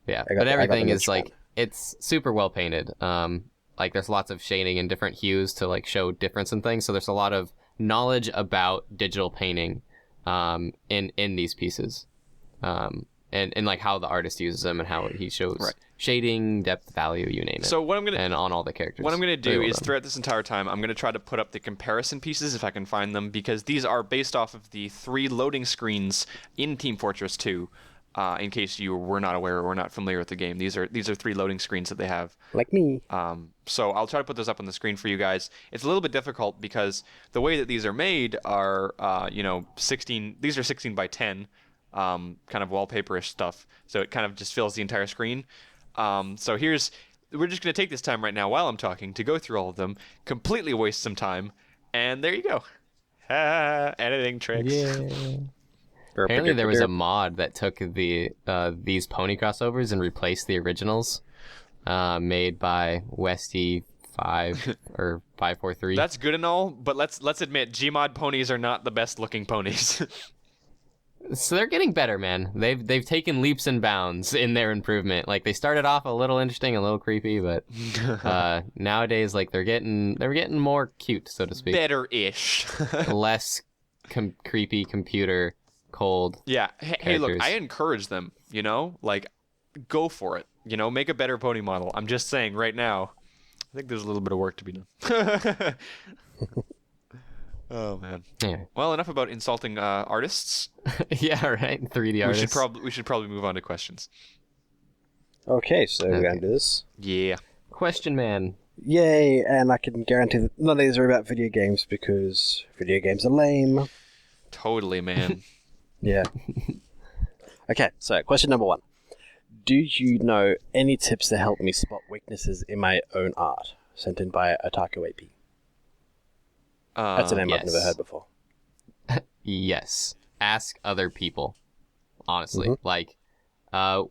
Speaker 2: Yeah,
Speaker 3: I got
Speaker 2: but everything
Speaker 3: them
Speaker 2: is
Speaker 3: in
Speaker 2: it's super well painted. There's lots of shading and different hues to show difference in things. So there's a lot of knowledge about digital painting, in these pieces, and how the artist uses them and how he shows shading, depth, value, you name it.
Speaker 1: So what I'm gonna
Speaker 2: and on all the characters.
Speaker 1: What I'm going to
Speaker 2: Very
Speaker 1: do
Speaker 2: well
Speaker 1: is
Speaker 2: done.
Speaker 1: throughout this entire time, I'm going to try to put up the comparison pieces if I can find them, because these are based off of the 3 loading screens in Team Fortress 2. In case you were not aware or were not familiar with the game, these are 3 loading screens that they have.
Speaker 3: Like me.
Speaker 1: So I'll try to put those up on the screen for you guys. It's a little bit difficult because the way that these are made are, 16. These are 16 by 10. kind of wallpaperish stuff. So it kind of just fills the entire screen. So we're just going to take this time right now while I'm talking to go through all of them, completely waste some time, and there you go. Editing tricks.
Speaker 2: Yeah. Apparently there was a mod that took these pony crossovers and replaced the originals, made by Westy 5 or 543.
Speaker 1: That's good and all, but let's admit Gmod ponies are not the best looking ponies.
Speaker 2: So they're getting better, man. They've taken leaps and bounds in their improvement. Like they started off a little interesting, a little creepy, but nowadays like they're getting more cute, so to speak.
Speaker 1: Better-ish.
Speaker 2: Less creepy computer cold.
Speaker 1: Yeah. Hey, look,
Speaker 2: characters.
Speaker 1: I encourage them, like go for it. Make a better pony model. I'm just saying right now, I think there's a little bit of work to be done. Oh man.
Speaker 2: Yeah.
Speaker 1: Well, enough about insulting artists.
Speaker 2: Yeah, right. 3D artists.
Speaker 1: We should probably move on to questions.
Speaker 3: Okay, so we're going to do this.
Speaker 1: Yeah.
Speaker 2: Question man.
Speaker 3: Yay, and I can guarantee that none of these are about video games because video games are lame.
Speaker 1: Totally, man.
Speaker 3: Yeah. Okay, so question number 1. Do you know any tips to help me spot weaknesses in my own art? Sent in by Otaku AP. That's a name I've never heard before.
Speaker 2: Yes. Ask other people. Honestly.
Speaker 3: Mhm.
Speaker 2: Like,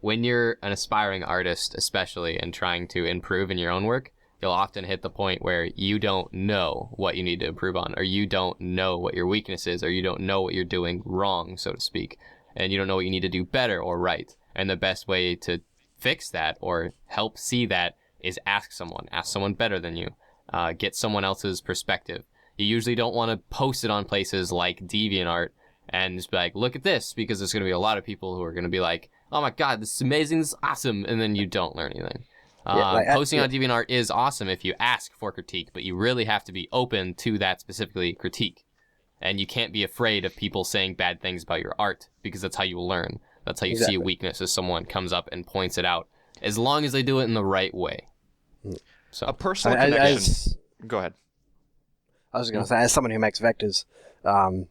Speaker 2: when you're an aspiring artist, especially, and trying to improve in your own work, you'll often hit the point where you don't know what you need to improve on, or you don't know what your weakness is, or you don't know what you're doing wrong, so to speak, and you don't know what you need to do better or right. And the best way to fix that or help see that is ask someone better than you, get someone else's perspective. You usually don't want to post it on places like DeviantArt and just be like, look at this, because there's going to be a lot of people who are going to be like, oh my god, this is amazing, this is awesome, and then you don't learn anything. Posting on DeviantArt is awesome if you ask for critique, but you really have to be open to that specifically critique. And you can't be afraid of people saying bad things about your art, because that's how you learn. That's how you see a weakness, as someone comes up and points it out, as long as they do it in the right way. So
Speaker 1: a personal connection. Go ahead.
Speaker 3: I was going to say, as someone who makes vectors,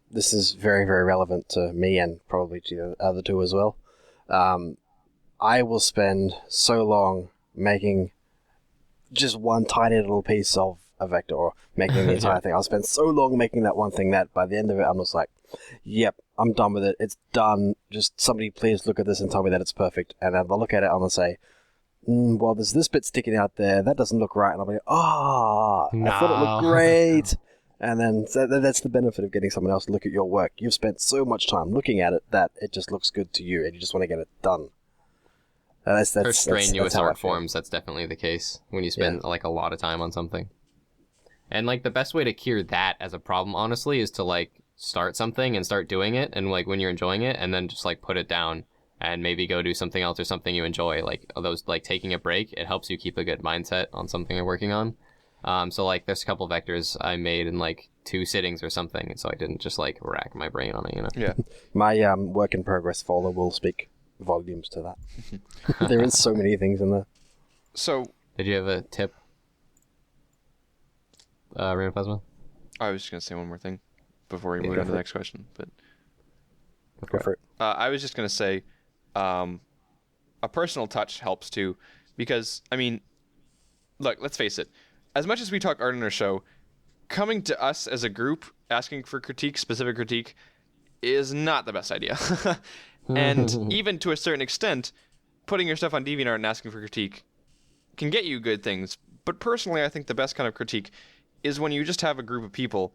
Speaker 3: this is very, very relevant to me and probably to the other two as well. I will spend so long making just one tiny little piece of a vector, or making the entire thing. I'll spend so long making that one thing that by the end of it, I'm just like, yep, I'm done with it. It's done. Just somebody please look at this and tell me that it's perfect. And then I'll look at it and I'll say, well, there's this bit sticking out there. That doesn't look right. And I'll be like, I thought it looked great. And then that's the benefit of getting someone else to look at your work. You've spent so much time looking at it that it just looks good to you, and you just want to get it done.
Speaker 2: For strenuous art forms, that's definitely the case. When you spend like a lot of time on something, and like the best way to cure that as a problem, honestly, is to like start something and start doing it, and like when you're enjoying it, and then just like put it down and maybe go do something else or something you enjoy. Like those, like taking a break, it helps you keep a good mindset on something you're working on. So like there's a couple vectors I made in like 2 sittings or something, and so I didn't just like rack my brain on it,
Speaker 1: Yeah.
Speaker 3: My work in progress folder will speak volumes to that. There is so many things in there.
Speaker 1: So
Speaker 2: did you have a tip, Raymond Plasma?
Speaker 1: I was just gonna say one more thing before we move on to the next question, but
Speaker 3: Go for it.
Speaker 1: I was just gonna say, a personal touch helps too, because I mean, look, let's face it. As much as we talk art in our show, coming to us as a group asking for critique, specific critique, is not the best idea. And even to a certain extent, putting your stuff on DeviantArt and asking for critique can get you good things. But personally, I think the best kind of critique is when you just have a group of people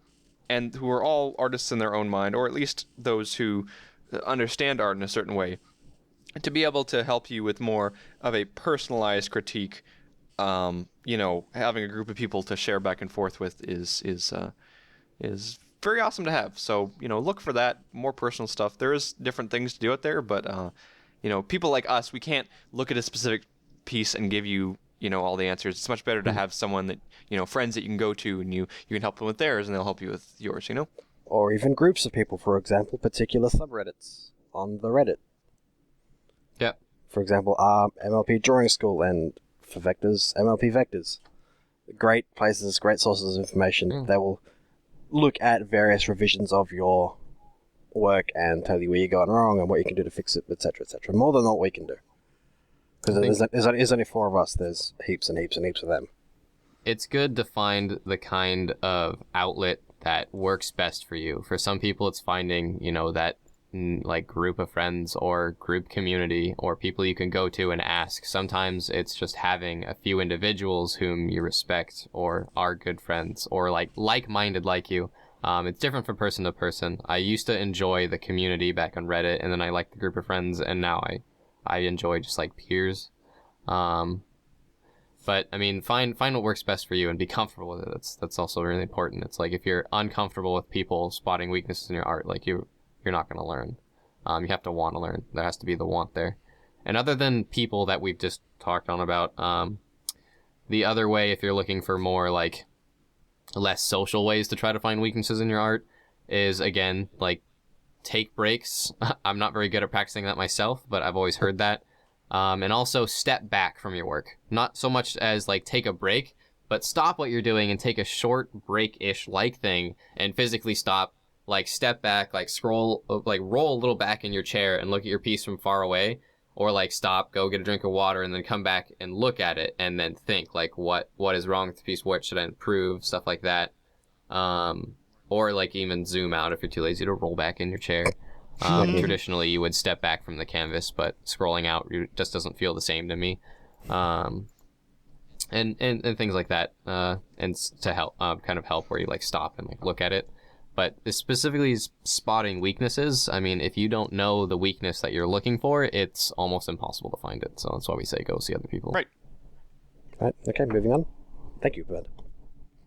Speaker 1: and who are all artists in their own mind, or at least those who understand art in a certain way, to be able to help you with more of a personalized critique. Having a group of people to share back and forth with is very awesome to have. So, look for that, more personal stuff. There is different things to do out there, but, people like us, we can't look at a specific piece and give you, all the answers. It's much better to have someone that, friends that you can go to, and you can help them with theirs and they'll help you with yours,
Speaker 3: Or even groups of people, for example, particular subreddits on the Reddit.
Speaker 2: Yep.
Speaker 3: For example, MLP Drawing School, and for vectors, MLP Vectors. Great places, great sources of information. They will look at various revisions of your work and tell you where you're going wrong and what you can do to fix it, etc., etc. More than what we can do. Because there's only 4 of us. There's heaps and heaps and heaps of them.
Speaker 2: It's good to find the kind of outlet that works best for you. For some people, it's finding, that like group of friends or group community or people you can go to and ask. Sometimes it's just having a few individuals whom you respect or are good friends or like-minded like you. It's different from person to person. I used to enjoy the community back on Reddit, and then I liked the group of friends, and now I enjoy just like peers. But I mean, find what works best for you and be comfortable with it. That's also really important. It's like if you're uncomfortable with people spotting weaknesses in your art, like you're not going to learn. You have to want to learn. There has to be the want there. And other than people that we've just talked on about, the other way, if you're looking for more like less social ways to try to find weaknesses in your art, is again like take breaks. I'm not very good at practicing that myself, but I've always heard that. And also step back from your work. Not so much as like take a break, but stop what you're doing and take a short break-ish like thing and physically stop, like step back, like scroll, like roll a little back in your chair and look at your piece from far away, or like stop, go get a drink of water and then come back and look at it and then think like what is wrong with the piece, what should I improve, stuff like that. Or like even zoom out if you're too lazy to roll back in your chair. Traditionally, you would step back from the canvas, but scrolling out just doesn't feel the same to me. And things like that, and to help, kind of help where you like stop and like look at it. But specifically spotting weaknesses, I mean, if you don't know the weakness that you're looking for, it's almost impossible to find it. So that's why we say go see other people.
Speaker 1: Right.
Speaker 3: Okay, moving on. Thank you, Bud.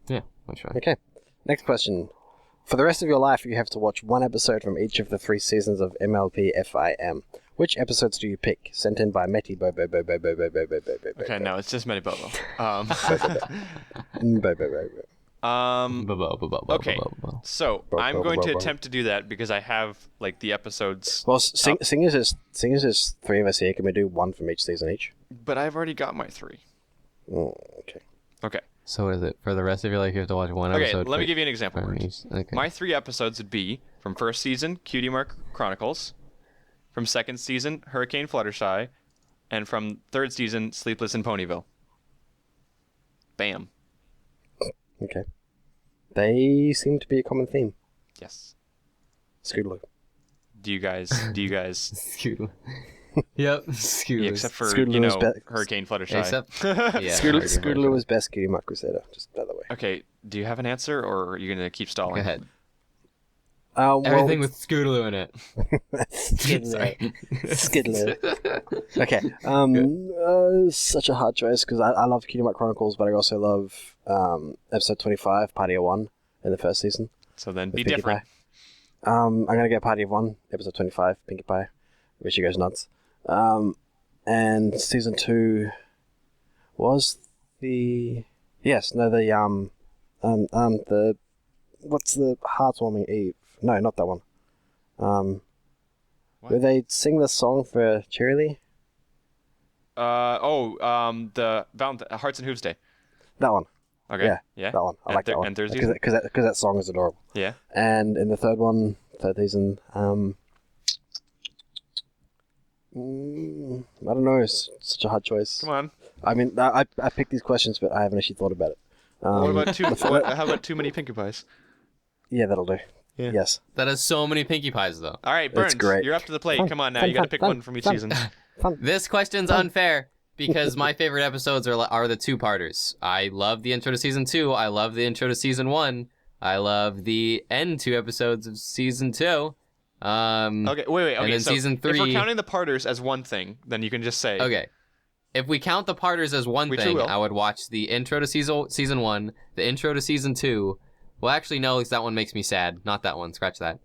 Speaker 2: Yeah, I'll try.
Speaker 3: Okay, next question. For the rest of your life, you have to watch one episode from each of the 3 seasons of MLP FIM. Which episodes do you pick? Sent in by Meti Bobo.
Speaker 1: Okay, no, it's just Meti Bobo. Okay, so I'm going to attempt to do that because I have like the episodes.
Speaker 3: Well, seeing as there's 3 of us here, can we do one from each season each?
Speaker 1: But I've already got my 3.
Speaker 3: Okay.
Speaker 1: Okay.
Speaker 2: So is it for the rest of your life you have to watch one episode?
Speaker 1: Okay, let me give you an example.
Speaker 2: Okay.
Speaker 1: My 3 episodes would be from first season, Cutie Art Chronicles, from second season, Hurricane Fluttershy, and from third season, Sleepless in Ponyville. Bam.
Speaker 3: Okay. They seem to be a common theme.
Speaker 1: Yes.
Speaker 3: Scootaloo.
Speaker 1: Do you guys?
Speaker 2: Scootaloo. Yep, Scootaloo.
Speaker 1: Except for
Speaker 3: Scootaloo
Speaker 1: Hurricane Fluttershy.
Speaker 2: Except yeah,
Speaker 3: Scootaloo was best Cutie Art Crusader, just by the way.
Speaker 1: Okay. Do you have an answer, or are you gonna keep stalling?
Speaker 2: Go ahead.
Speaker 3: Well,
Speaker 2: Everything with Scootaloo in it.
Speaker 3: Skidaloo. Okay. Such a hard choice because I love Cutie Art Chronicles, but I also love episode 25, Party of 1, in the first season.
Speaker 1: So then be
Speaker 3: Pinkie
Speaker 1: different.
Speaker 3: Pie. I'm gonna get Party of 1, episode 25, Pinkie Pie, where she goes nuts. And season 2 was the what's the heartwarming Eve? No, not that one. Where they sing the song for Cheerilee?
Speaker 1: The Hearts and Hooves Day.
Speaker 3: That one.
Speaker 1: Okay.
Speaker 3: Yeah. That one. I like that one.
Speaker 1: And third
Speaker 3: season? Because that song is adorable.
Speaker 1: Yeah.
Speaker 3: And in the third season, I don't know. It's such a hard choice.
Speaker 1: Come on.
Speaker 3: I mean, I picked these questions, but I haven't actually thought about it.
Speaker 1: What about how about Too Many Pinkie Pies?
Speaker 3: Yeah, that'll do.
Speaker 1: Yeah.
Speaker 3: Yes.
Speaker 2: That has so many Pinkie Pies, though.
Speaker 1: All right, Burns,
Speaker 3: great.
Speaker 1: you're up to the plate.
Speaker 3: Fun,
Speaker 1: Come on now.
Speaker 3: fun,
Speaker 1: You got to
Speaker 3: fun,
Speaker 1: pick
Speaker 3: fun,
Speaker 1: one from each
Speaker 3: fun.
Speaker 1: season.
Speaker 3: Fun.
Speaker 2: This question's unfair because my favorite episodes are the 2-parters. I love the intro to season 2. I love the intro to season 1. I love the end 2 episodes of season 2.
Speaker 1: Okay, wait. Okay,
Speaker 2: and then
Speaker 1: so
Speaker 2: season 3.
Speaker 1: if we're counting the parters as one thing, then you can just say.
Speaker 2: Okay. If we count the parters as one
Speaker 1: Which we
Speaker 2: thing,
Speaker 1: will.
Speaker 2: I would watch the intro to season 1, the intro to season 2. Well, actually, no, because that one makes me sad. Not that one. Scratch that.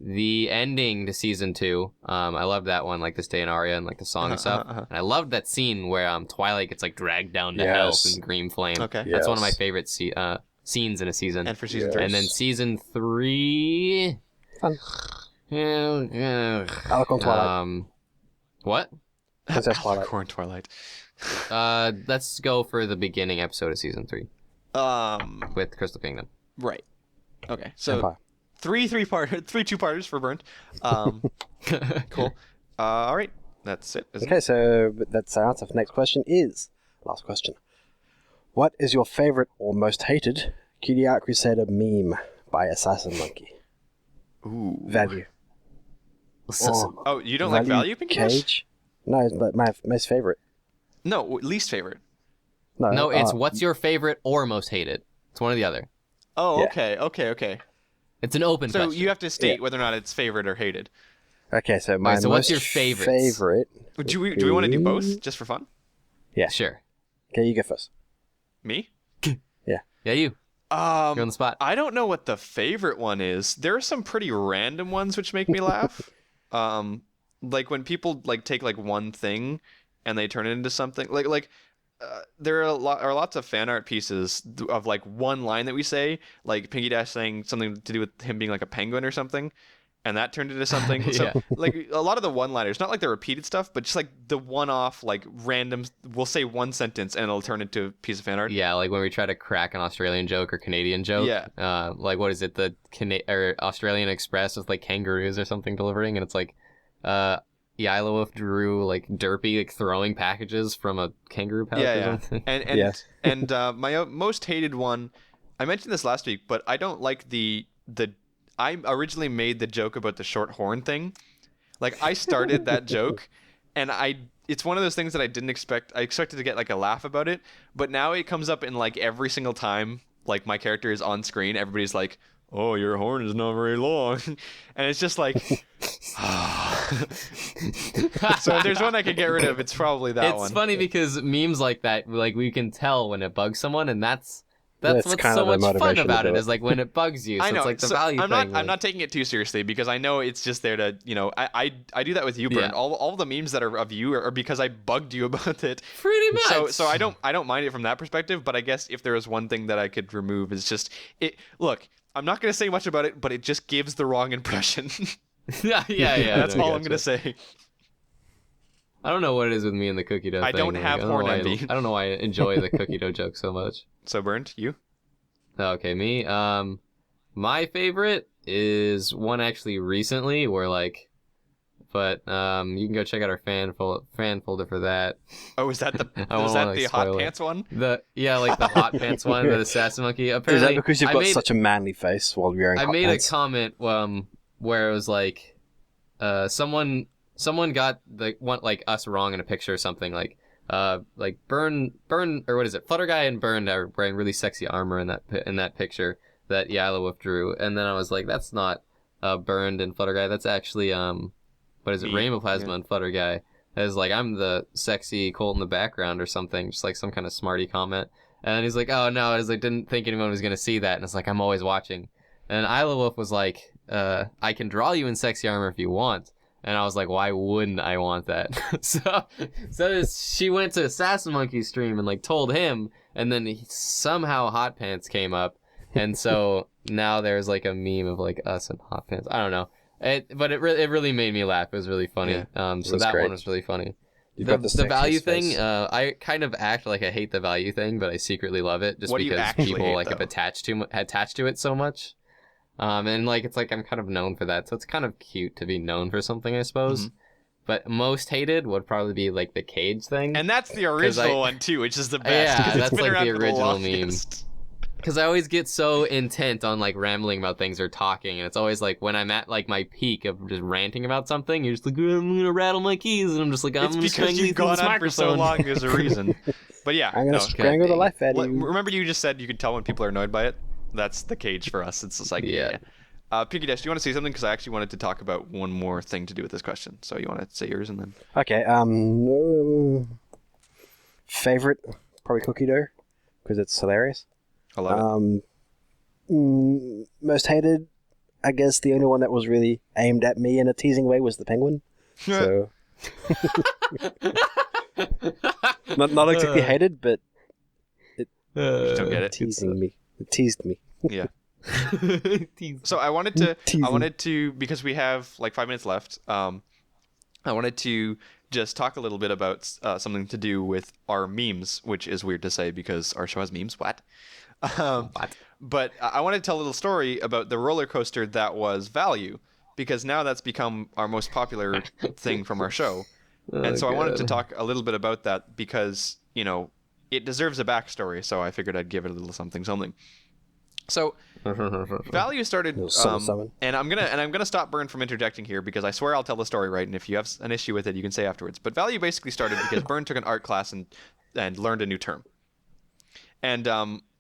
Speaker 2: The ending to season 2. I love that one, like the Stay in Aria and like the song and stuff. And I loved that scene where Twilight gets like dragged down to hell in green flame.
Speaker 1: Okay.
Speaker 2: That's one of my favorite scenes in a season.
Speaker 1: And for season 3.
Speaker 2: And then season 3.
Speaker 3: Fun. Alicorn Twilight.
Speaker 2: What?
Speaker 3: Princess Twilight.
Speaker 1: Alicorn Twilight.
Speaker 2: Let's go for the beginning episode of season 3 with Crystal Kingdom.
Speaker 1: Right. Okay. So
Speaker 3: Empire.
Speaker 1: three two-parters for Burnt. Cool. All right, that's it. Isn't
Speaker 3: Okay,
Speaker 1: it?
Speaker 3: so that's our answer. Next question is last question. What is your favorite or most hated Cutie Art Crusader meme by Assassin Monkey?
Speaker 1: Ooh.
Speaker 3: Value.
Speaker 1: Oh, you don't like value, Pinky Dash?
Speaker 3: Cage? No, it's my most favorite.
Speaker 1: No, least favorite.
Speaker 2: No, it's what's your favorite or most hated. It's one or the other.
Speaker 1: Oh,
Speaker 3: Yeah.
Speaker 1: okay.
Speaker 2: It's an open
Speaker 1: So
Speaker 2: question.
Speaker 1: you have to state whether or not it's favorite or hated.
Speaker 3: Okay, so my
Speaker 2: Alright, so
Speaker 3: most
Speaker 2: what's your favorites?
Speaker 3: favorite.
Speaker 1: Do we want to do both just for fun?
Speaker 3: Yeah.
Speaker 2: Sure.
Speaker 3: Okay, you go first.
Speaker 1: Me?
Speaker 2: Yeah, you. You're on the spot.
Speaker 1: I don't know what the favorite one is. There are some pretty random ones which make me laugh. Like when people like take like one thing and they turn it into something. There are lots of fan art pieces of like one line that we say, like Pinky Dash saying something to do with him being like a penguin or something, and that turned into something.
Speaker 2: Yeah.
Speaker 1: So like a lot of the one-liners, not like the repeated stuff, but just like the one-off, like random. We'll say one sentence and it'll turn into a piece of fan art.
Speaker 2: Yeah, like when we try to crack an Australian joke or Canadian joke.
Speaker 1: Yeah.
Speaker 2: Like what is it? The Australian Express with like kangaroos or something delivering, and it's like, Isla Wolf drew like Derpy like throwing packages from a kangaroo pouch or something.
Speaker 1: And my most hated one, I mentioned this last week, but I don't like the. I originally made the joke about the short horn thing. Like I started that joke, and it's one of those things that I didn't expect. I expected to get like a laugh about it, but now it comes up in like every single time like my character is on screen. Everybody's like, "Oh, your horn is not very long," and it's just like. So if there's one I could get rid of, it's probably that one.
Speaker 2: It's funny because memes like that, like we can tell when it bugs someone, and that's what's
Speaker 3: kind
Speaker 2: so
Speaker 3: of the
Speaker 2: much fun
Speaker 3: motivation to
Speaker 2: about
Speaker 3: do
Speaker 2: it
Speaker 3: it.
Speaker 2: is like when it bugs you. So
Speaker 1: I know.
Speaker 2: it's like the
Speaker 1: So
Speaker 2: value
Speaker 1: I'm
Speaker 2: thing.
Speaker 1: not. I'm not taking it too seriously because I know it's just there to. I do that with you, Burn.
Speaker 2: Yeah.
Speaker 1: All the memes that are of you are because I bugged you about it.
Speaker 2: Pretty much.
Speaker 1: So I don't mind it from that perspective. But I guess if there was one thing that I could remove, is just it. Look, I'm not going to say much about it, but it just gives the wrong impression.
Speaker 2: yeah.
Speaker 1: That's
Speaker 2: I
Speaker 1: all I'm
Speaker 2: gotcha.
Speaker 1: going to say.
Speaker 2: I don't know what it is with me and the cookie dough
Speaker 1: I
Speaker 2: thing.
Speaker 1: don't
Speaker 2: Like,
Speaker 1: have
Speaker 2: I don't know
Speaker 1: horn
Speaker 2: why
Speaker 1: envy.
Speaker 2: I don't know why I enjoy the cookie dough joke so much.
Speaker 1: So Burnt, you?
Speaker 2: Okay, me. My favorite is one actually recently where like, but you can go check out our fan folder for that.
Speaker 1: Oh, is that the
Speaker 2: I
Speaker 1: was
Speaker 2: won't
Speaker 1: that
Speaker 2: wanna,
Speaker 1: the
Speaker 2: like,
Speaker 1: hot
Speaker 2: spoil it.
Speaker 1: pants one?
Speaker 2: Like the hot pants one, the assassin monkey.
Speaker 3: Is
Speaker 2: Apparently,
Speaker 3: that because you've
Speaker 2: I
Speaker 3: got
Speaker 2: made-
Speaker 3: such a manly face while wearing
Speaker 2: I
Speaker 3: hot
Speaker 2: made
Speaker 3: pants?
Speaker 2: a comment where it was like someone got the one like us wrong in a picture or something like burn or what is it, Flutter Guy and Burn are wearing really sexy armor in that picture that Yala Wolf drew, and then I was like, that's not Burned and Flutter Guy, that's actually what is it,
Speaker 1: Me.
Speaker 2: Rainbow Plasma
Speaker 1: Yeah.
Speaker 2: and Flutter Guy. As like I'm the sexy Colt in the background or something, just like some kind of smarty comment. And he's like, oh no, I was like, didn't think anyone was gonna see that. And it's like, I'm always watching. And Isla Wolf was like, I can draw you in sexy armor if you want. And I was like, why wouldn't I want that? so she went to Assassin Monkey's stream and like told him, and then somehow Hot Pants came up, and so now there's like a meme of like us and Hot Pants. I don't know. But it really made me laugh. It was really funny.
Speaker 1: Yeah,
Speaker 2: So
Speaker 3: was
Speaker 2: that
Speaker 3: great.
Speaker 2: one was really funny.
Speaker 3: You've
Speaker 2: The,
Speaker 3: got
Speaker 2: the value
Speaker 3: sexiest
Speaker 2: thing,
Speaker 3: face.
Speaker 2: I kind of act like I hate the value thing, but I secretly love it just
Speaker 1: What do you
Speaker 2: because
Speaker 1: actually
Speaker 2: people
Speaker 1: hate,
Speaker 2: like have
Speaker 1: though?
Speaker 2: attached to it so much. And like it's like I'm kind of known for that, so it's kind of cute to be known for something, I suppose.
Speaker 1: Mm-hmm.
Speaker 2: But most hated would probably be like the cage thing.
Speaker 1: And that's the original one too, which is the best.
Speaker 2: Yeah,
Speaker 1: 'cause it's
Speaker 2: that's
Speaker 1: been
Speaker 2: like
Speaker 1: around
Speaker 2: the
Speaker 1: for
Speaker 2: original meme.
Speaker 1: longest.
Speaker 2: Because I always get so intent on like rambling about things or talking, and it's always like when I'm at like my peak of just ranting about something, you're just like, I'm gonna rattle my keys, and I'm just like, I'm
Speaker 1: It's
Speaker 2: gonna
Speaker 1: because
Speaker 2: strangle you
Speaker 1: you've
Speaker 2: through
Speaker 1: gone
Speaker 2: this
Speaker 1: on for so
Speaker 2: microphone.
Speaker 1: long. There's a reason. But yeah,
Speaker 3: I'm gonna
Speaker 1: no.
Speaker 3: strangle the
Speaker 2: dang.
Speaker 3: life out of you.
Speaker 1: Remember you just said you could tell when people are annoyed by it? That's the cage for us. It's just like,
Speaker 2: Yeah.
Speaker 1: Pinky Dash, do you want to say something? Because I actually wanted to talk about one more thing to do with this question. So you want to say yours and then...
Speaker 3: Okay, favorite, probably cookie dough, because it's hilarious.
Speaker 1: I love it.
Speaker 3: Most hated, I guess the only one that was really aimed at me in a teasing way was the penguin. So, not exactly hated, but
Speaker 1: Don't get it.
Speaker 3: teasing me. It teased me.
Speaker 1: Yeah. So I wanted to, because we have like 5 minutes left. I wanted to just talk a little bit about something to do with our memes, which is weird to say because our show has memes. What?
Speaker 2: What?
Speaker 1: But I wanted to tell a little story about the roller coaster that was Value, because now that's become our most popular thing from our show. And so I wanted to talk a little bit about that because, it deserves a backstory, so I figured I'd give it a little something. So Value started, and I'm gonna stop Burn from interjecting here because I swear I'll tell the story right, and if you have an issue with it, you can say afterwards. But Value basically started because Burn took an art class and learned a new term, and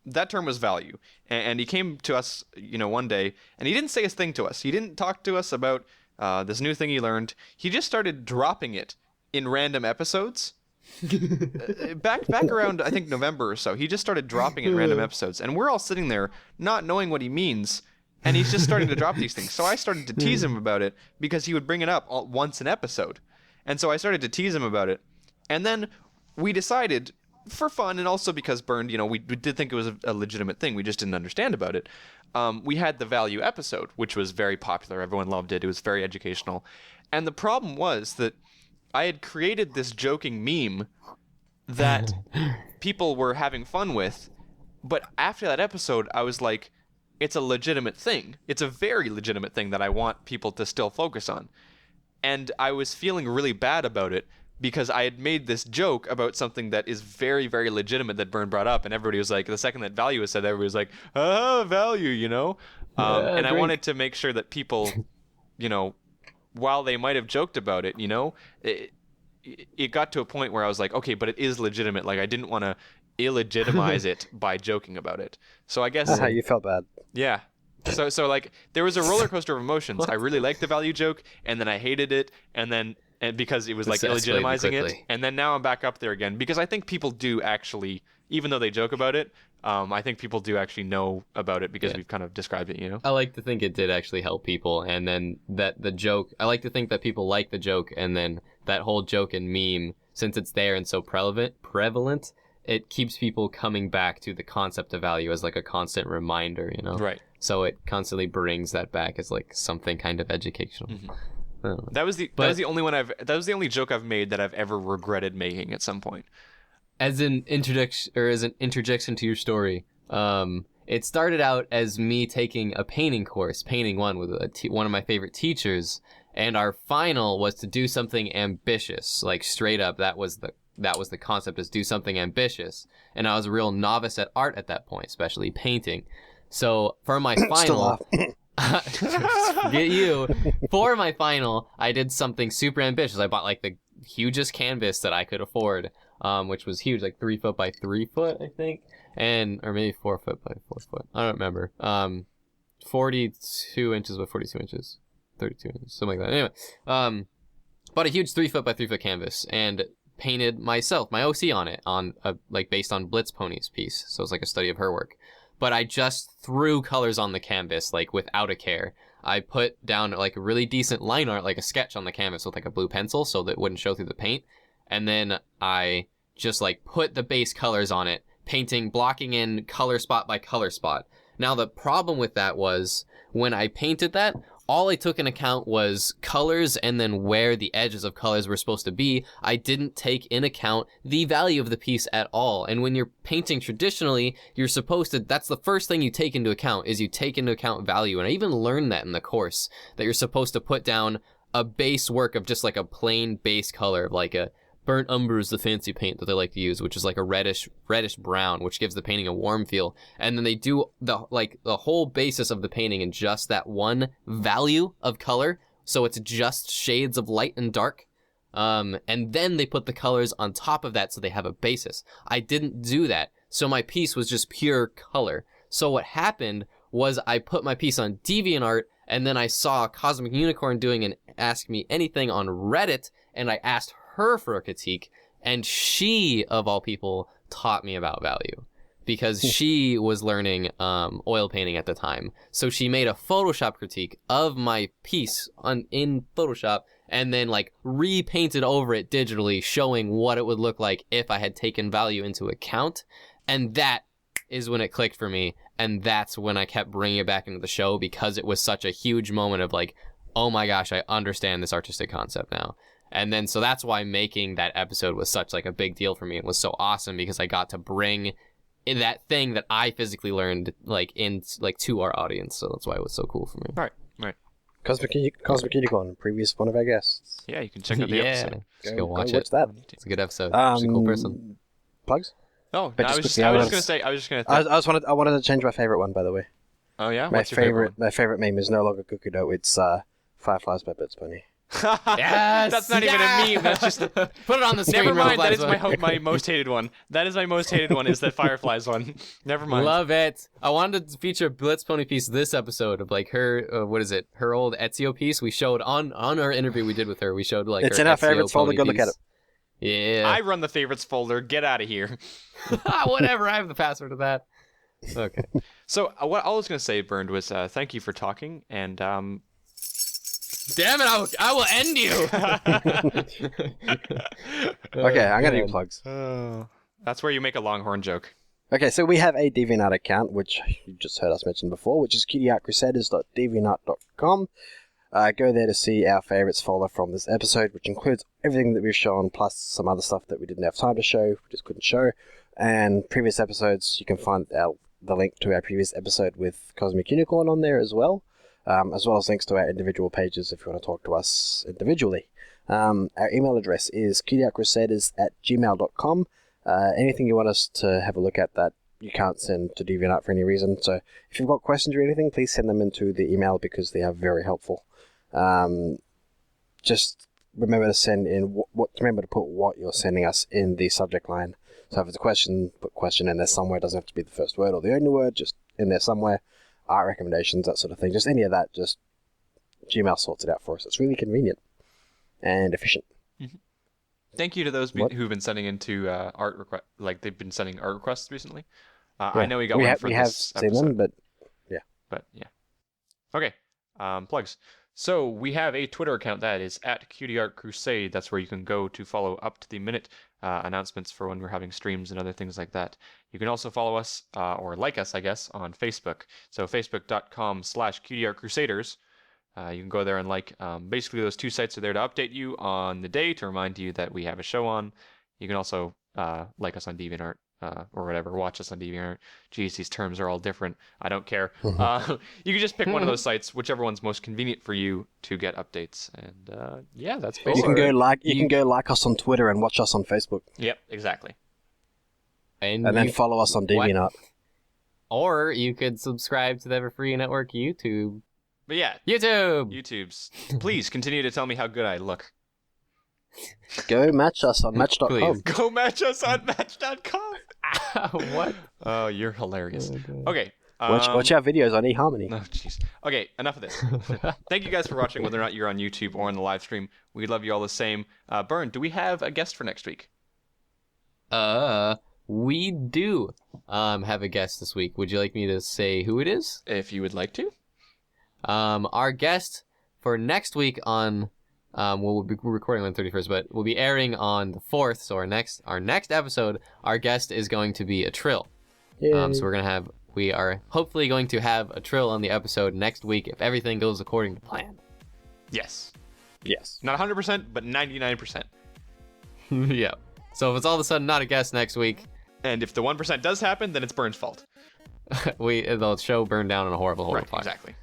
Speaker 1: that term was value. And he came to us, one day, and he didn't say a thing to us. He didn't talk to us about this new thing he learned. He just started dropping it in random episodes. back around I think November or so, he just started dropping in random episodes, and we're all sitting there not knowing what he means, and he's just starting to drop these things. So I started to tease him about it because he would bring it up once an episode, and so I started to tease him about it, and then we decided, for fun and also because Burned, we did think it was a legitimate thing, we just didn't understand about it. We had the Value episode, which was very popular, everyone loved it, it was very educational, and the problem was that I had created this joking meme that people were having fun with, but after that episode, I was like, it's a legitimate thing. It's a very legitimate thing that I want people to still focus on. And I was feeling really bad about it because I had made this joke about something that is very, very legitimate that Byrne brought up, and everybody was like, the second that Value was said, everybody was like, Value, and I wanted to make sure that people, while they might have joked about it, it got to a point where I was like, okay, but it is legitimate. Like, I didn't want to illegitimize it by joking about it. So I guess...
Speaker 3: you felt bad.
Speaker 1: Yeah. So like, there was a roller coaster of emotions. I really liked the Value joke, and then I hated it, and because it was like illegitimizing it, and then now I'm back up there again, because I think people do actually, even though they joke about it, I think people do actually know about it because we've kind of described it,
Speaker 2: I like to think it did actually help people, and then that the joke, I like to think that people like the joke, and then that whole joke and meme, since it's there and so prevalent, it keeps people coming back to the concept of value as like a constant reminder,
Speaker 1: Right.
Speaker 2: So it constantly brings that back as like something kind of educational.
Speaker 1: Mm-hmm. That was the only joke I've made that I've ever regretted making at some point.
Speaker 2: As an interjection to your story, it started out as me taking a painting course, painting one with one of my favorite teachers, and our final was to do something ambitious, like straight up. That was the concept, is do something ambitious. And I was a real novice at art at that point, especially painting. So for my final, get you. For my final, I did something super ambitious. I bought like the hugest canvas that I could afford, which was huge, like 3 foot by 3 foot, I think, or maybe 4 foot by 4 foot. I don't remember. 42 inches by 42 inches, 32 inches, something like that. Anyway, bought a huge 3 foot by 3 foot canvas and painted myself, my OC on it, like based on Blitz Ponies piece. So it's like a study of her work. But I just threw colors on the canvas, like without a care. I put down like a really decent line art, like a sketch on the canvas with like a blue pencil so that it wouldn't show through the paint. And then I just like put the base colors on it, painting, blocking in color spot by color spot. Now the problem with that was when I painted that, all I took in account was colors and then where the edges of colors were supposed to be. I didn't take in account the value of the piece at all. And when you're painting traditionally, you're supposed to, that's the first thing you take into account, is you take into account value. And I even learned that in the course, that you're supposed to put down a base work of just like a plain base color, like a burnt umber is the fancy paint that they like to use, which is like a reddish brown, which gives the painting a warm feel. And then they do the whole basis of the painting in just that one value of color. So it's just shades of light and dark. And then they put the colors on top of that so they have a basis. I didn't do that. So my piece was just pure color. So what happened was I put my piece on DeviantArt, and then I saw Cosmic Unicorn doing an Ask Me Anything on Reddit, and I asked her for a critique, and she, of all people, taught me about value because she was learning oil painting at the time. So she made a Photoshop critique of my piece in Photoshop and then like repainted over it digitally, showing what it would look like if I had taken value into account. And that is when it clicked for me, and that's when I kept bringing it back into the show, because it was such a huge moment of like, oh my gosh, I understand this artistic concept now. And then so that's why making that episode was such like a big deal for me. It was so awesome because I got to bring in that thing that I physically learned like in like to our audience. So that's why it was so cool for me.
Speaker 1: Right.
Speaker 3: Cosmic Unicorn, previous one of our guests.
Speaker 1: Yeah, you can check out the episode.
Speaker 2: Just go watch
Speaker 3: watch
Speaker 2: it.
Speaker 3: that.
Speaker 2: It's a good episode. She's a cool person.
Speaker 3: Plugs?
Speaker 1: Oh,
Speaker 3: But
Speaker 1: no, I
Speaker 3: just
Speaker 1: was
Speaker 3: quickly,
Speaker 1: just gonna say.
Speaker 3: I wanted to change my favorite one, by the way.
Speaker 1: Oh yeah,
Speaker 3: My
Speaker 1: what's your favorite?
Speaker 3: my favorite meme is no longer cookie dough. It's Fireflies by Bits Pony.
Speaker 2: Yes!
Speaker 1: That's not even a meme. That's just.
Speaker 2: Put it on the screen.
Speaker 1: Never mind. That
Speaker 2: Plasma.
Speaker 1: is my most hated one. That is my most hated one. Is that Fireflies one? Never mind.
Speaker 2: Love it. I wanted to feature a Blitz Pony piece this episode of like her, what is it? Her old Ezio piece. We showed on our interview we did with her. We showed like
Speaker 3: It's
Speaker 2: her
Speaker 3: in our
Speaker 2: Ezio
Speaker 3: favorites folder.
Speaker 2: pony
Speaker 3: Go look at
Speaker 2: piece.
Speaker 3: it.
Speaker 2: Yeah.
Speaker 1: I run the favorites folder. Get out of here.
Speaker 2: Whatever. I have the password to that. Okay.
Speaker 1: So what I was gonna say, Burned, was thank you for talking, and
Speaker 2: Damn it! I will end you.
Speaker 3: Okay, I'm gonna do plugs.
Speaker 1: that's where you make a Longhorn joke.
Speaker 3: Okay, so we have a DeviantArt account, which you just heard us mention before, which is cutieartcrusaders.deviantart.com. Go there to see our favorites folder from this episode, which includes everything that we've shown, plus some other stuff that we didn't have time to show, we just couldn't show. And previous episodes, you can find the link to our previous episode with Cosmic Unicorn on there as well as links to our individual pages if you want to talk to us individually. Our email address is cutieartcrusaders@gmail.com. Anything you want us to have a look at that you can't send to DeviantArt for any reason. So if you've got questions or anything, please send them into the email because they are very helpful. Just remember to send in remember to put what you're sending us in the subject line. So if it's a question, put question in there somewhere. It doesn't have to be the first word or the only word, just in there somewhere. Art recommendations, that sort of thing. Just any of that, just Gmail sorts it out for us. It's really convenient and efficient.
Speaker 1: Mm-hmm. Thank you to those who've been sending into art request, like they've been sending art requests recently. I know we got one for this episode.
Speaker 3: Seen them, but yeah.
Speaker 1: Okay, plugs. So we have a Twitter account that is at Cutie Art Crusade. That's where you can go to follow up to the minute announcements for when we're having streams and other things like that. You can also follow us or like us, I guess, on Facebook. So facebook.com/Cutie Art Crusaders. You can go there and like. Basically, those two sites are there to update you on the day to remind you that we have a show on. You can also like us on DeviantArt. Or whatever, watch us on DeviantArt. Geez, these terms are all different. I don't care. You can just pick one of those sites, whichever one's most convenient for you to get updates. And yeah, that's basically.
Speaker 3: You can go like us on Twitter and watch us on Facebook.
Speaker 1: Yep, exactly.
Speaker 3: And then follow us on DeviantArt.
Speaker 2: Or you could subscribe to the Everfree Network YouTube.
Speaker 1: But yeah, YouTube's. Please continue to tell me how good I look.
Speaker 3: Go match us on Match.com.
Speaker 2: Please.
Speaker 1: Go match us on Match.com.
Speaker 2: What?
Speaker 1: Oh, you're hilarious. Okay.
Speaker 3: Watch our videos on eHarmony.
Speaker 1: Oh, jeez. Okay, enough of this. Thank you guys for watching, whether or not you're on YouTube or on the live stream. We love you all the same. Byrne, do we have a guest for next week?
Speaker 2: We do have a guest this week. Would you like me to say who it is?
Speaker 1: If you would like to.
Speaker 2: Our guest for next week on we'll be recording on the 31st, but we'll be airing on the 4th. So our next episode, our guest is going to be a Trill. So we are hopefully going to have a Trill on the episode next week if everything goes according to plan.
Speaker 1: Yes.
Speaker 3: Yes.
Speaker 1: Not 100%, but 99%.
Speaker 2: Yeah. So if it's all of a sudden not a guest next week,
Speaker 1: and if the 1% does happen, then it's Byrne's fault.
Speaker 2: the show burned down in a horrible fire.
Speaker 1: Exactly.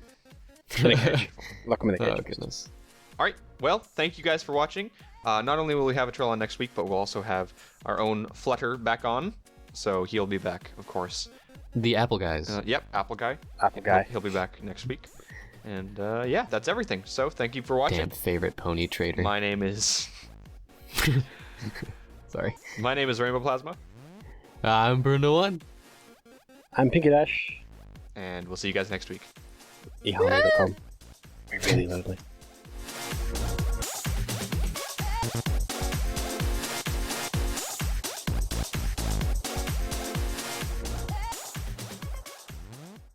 Speaker 3: Communication.
Speaker 2: Oh goodness.
Speaker 1: All right. Well, thank you guys for watching. Not only will we have a Trill on next week, but we'll also have our own Flutter back on. So he'll be back, of course.
Speaker 2: The Apple guys.
Speaker 1: Yep, Apple guy.
Speaker 3: Apple guy.
Speaker 1: He'll be back next week. And yeah, that's everything. So thank you for watching.
Speaker 2: Damn favorite pony trader.
Speaker 1: My name is...
Speaker 2: Sorry.
Speaker 1: My name is Rainbow Plasma.
Speaker 2: I'm Bruno1.
Speaker 3: I'm Pinky Dash.
Speaker 1: And we'll see you guys next week.
Speaker 3: eHarmony.com. Really lovely.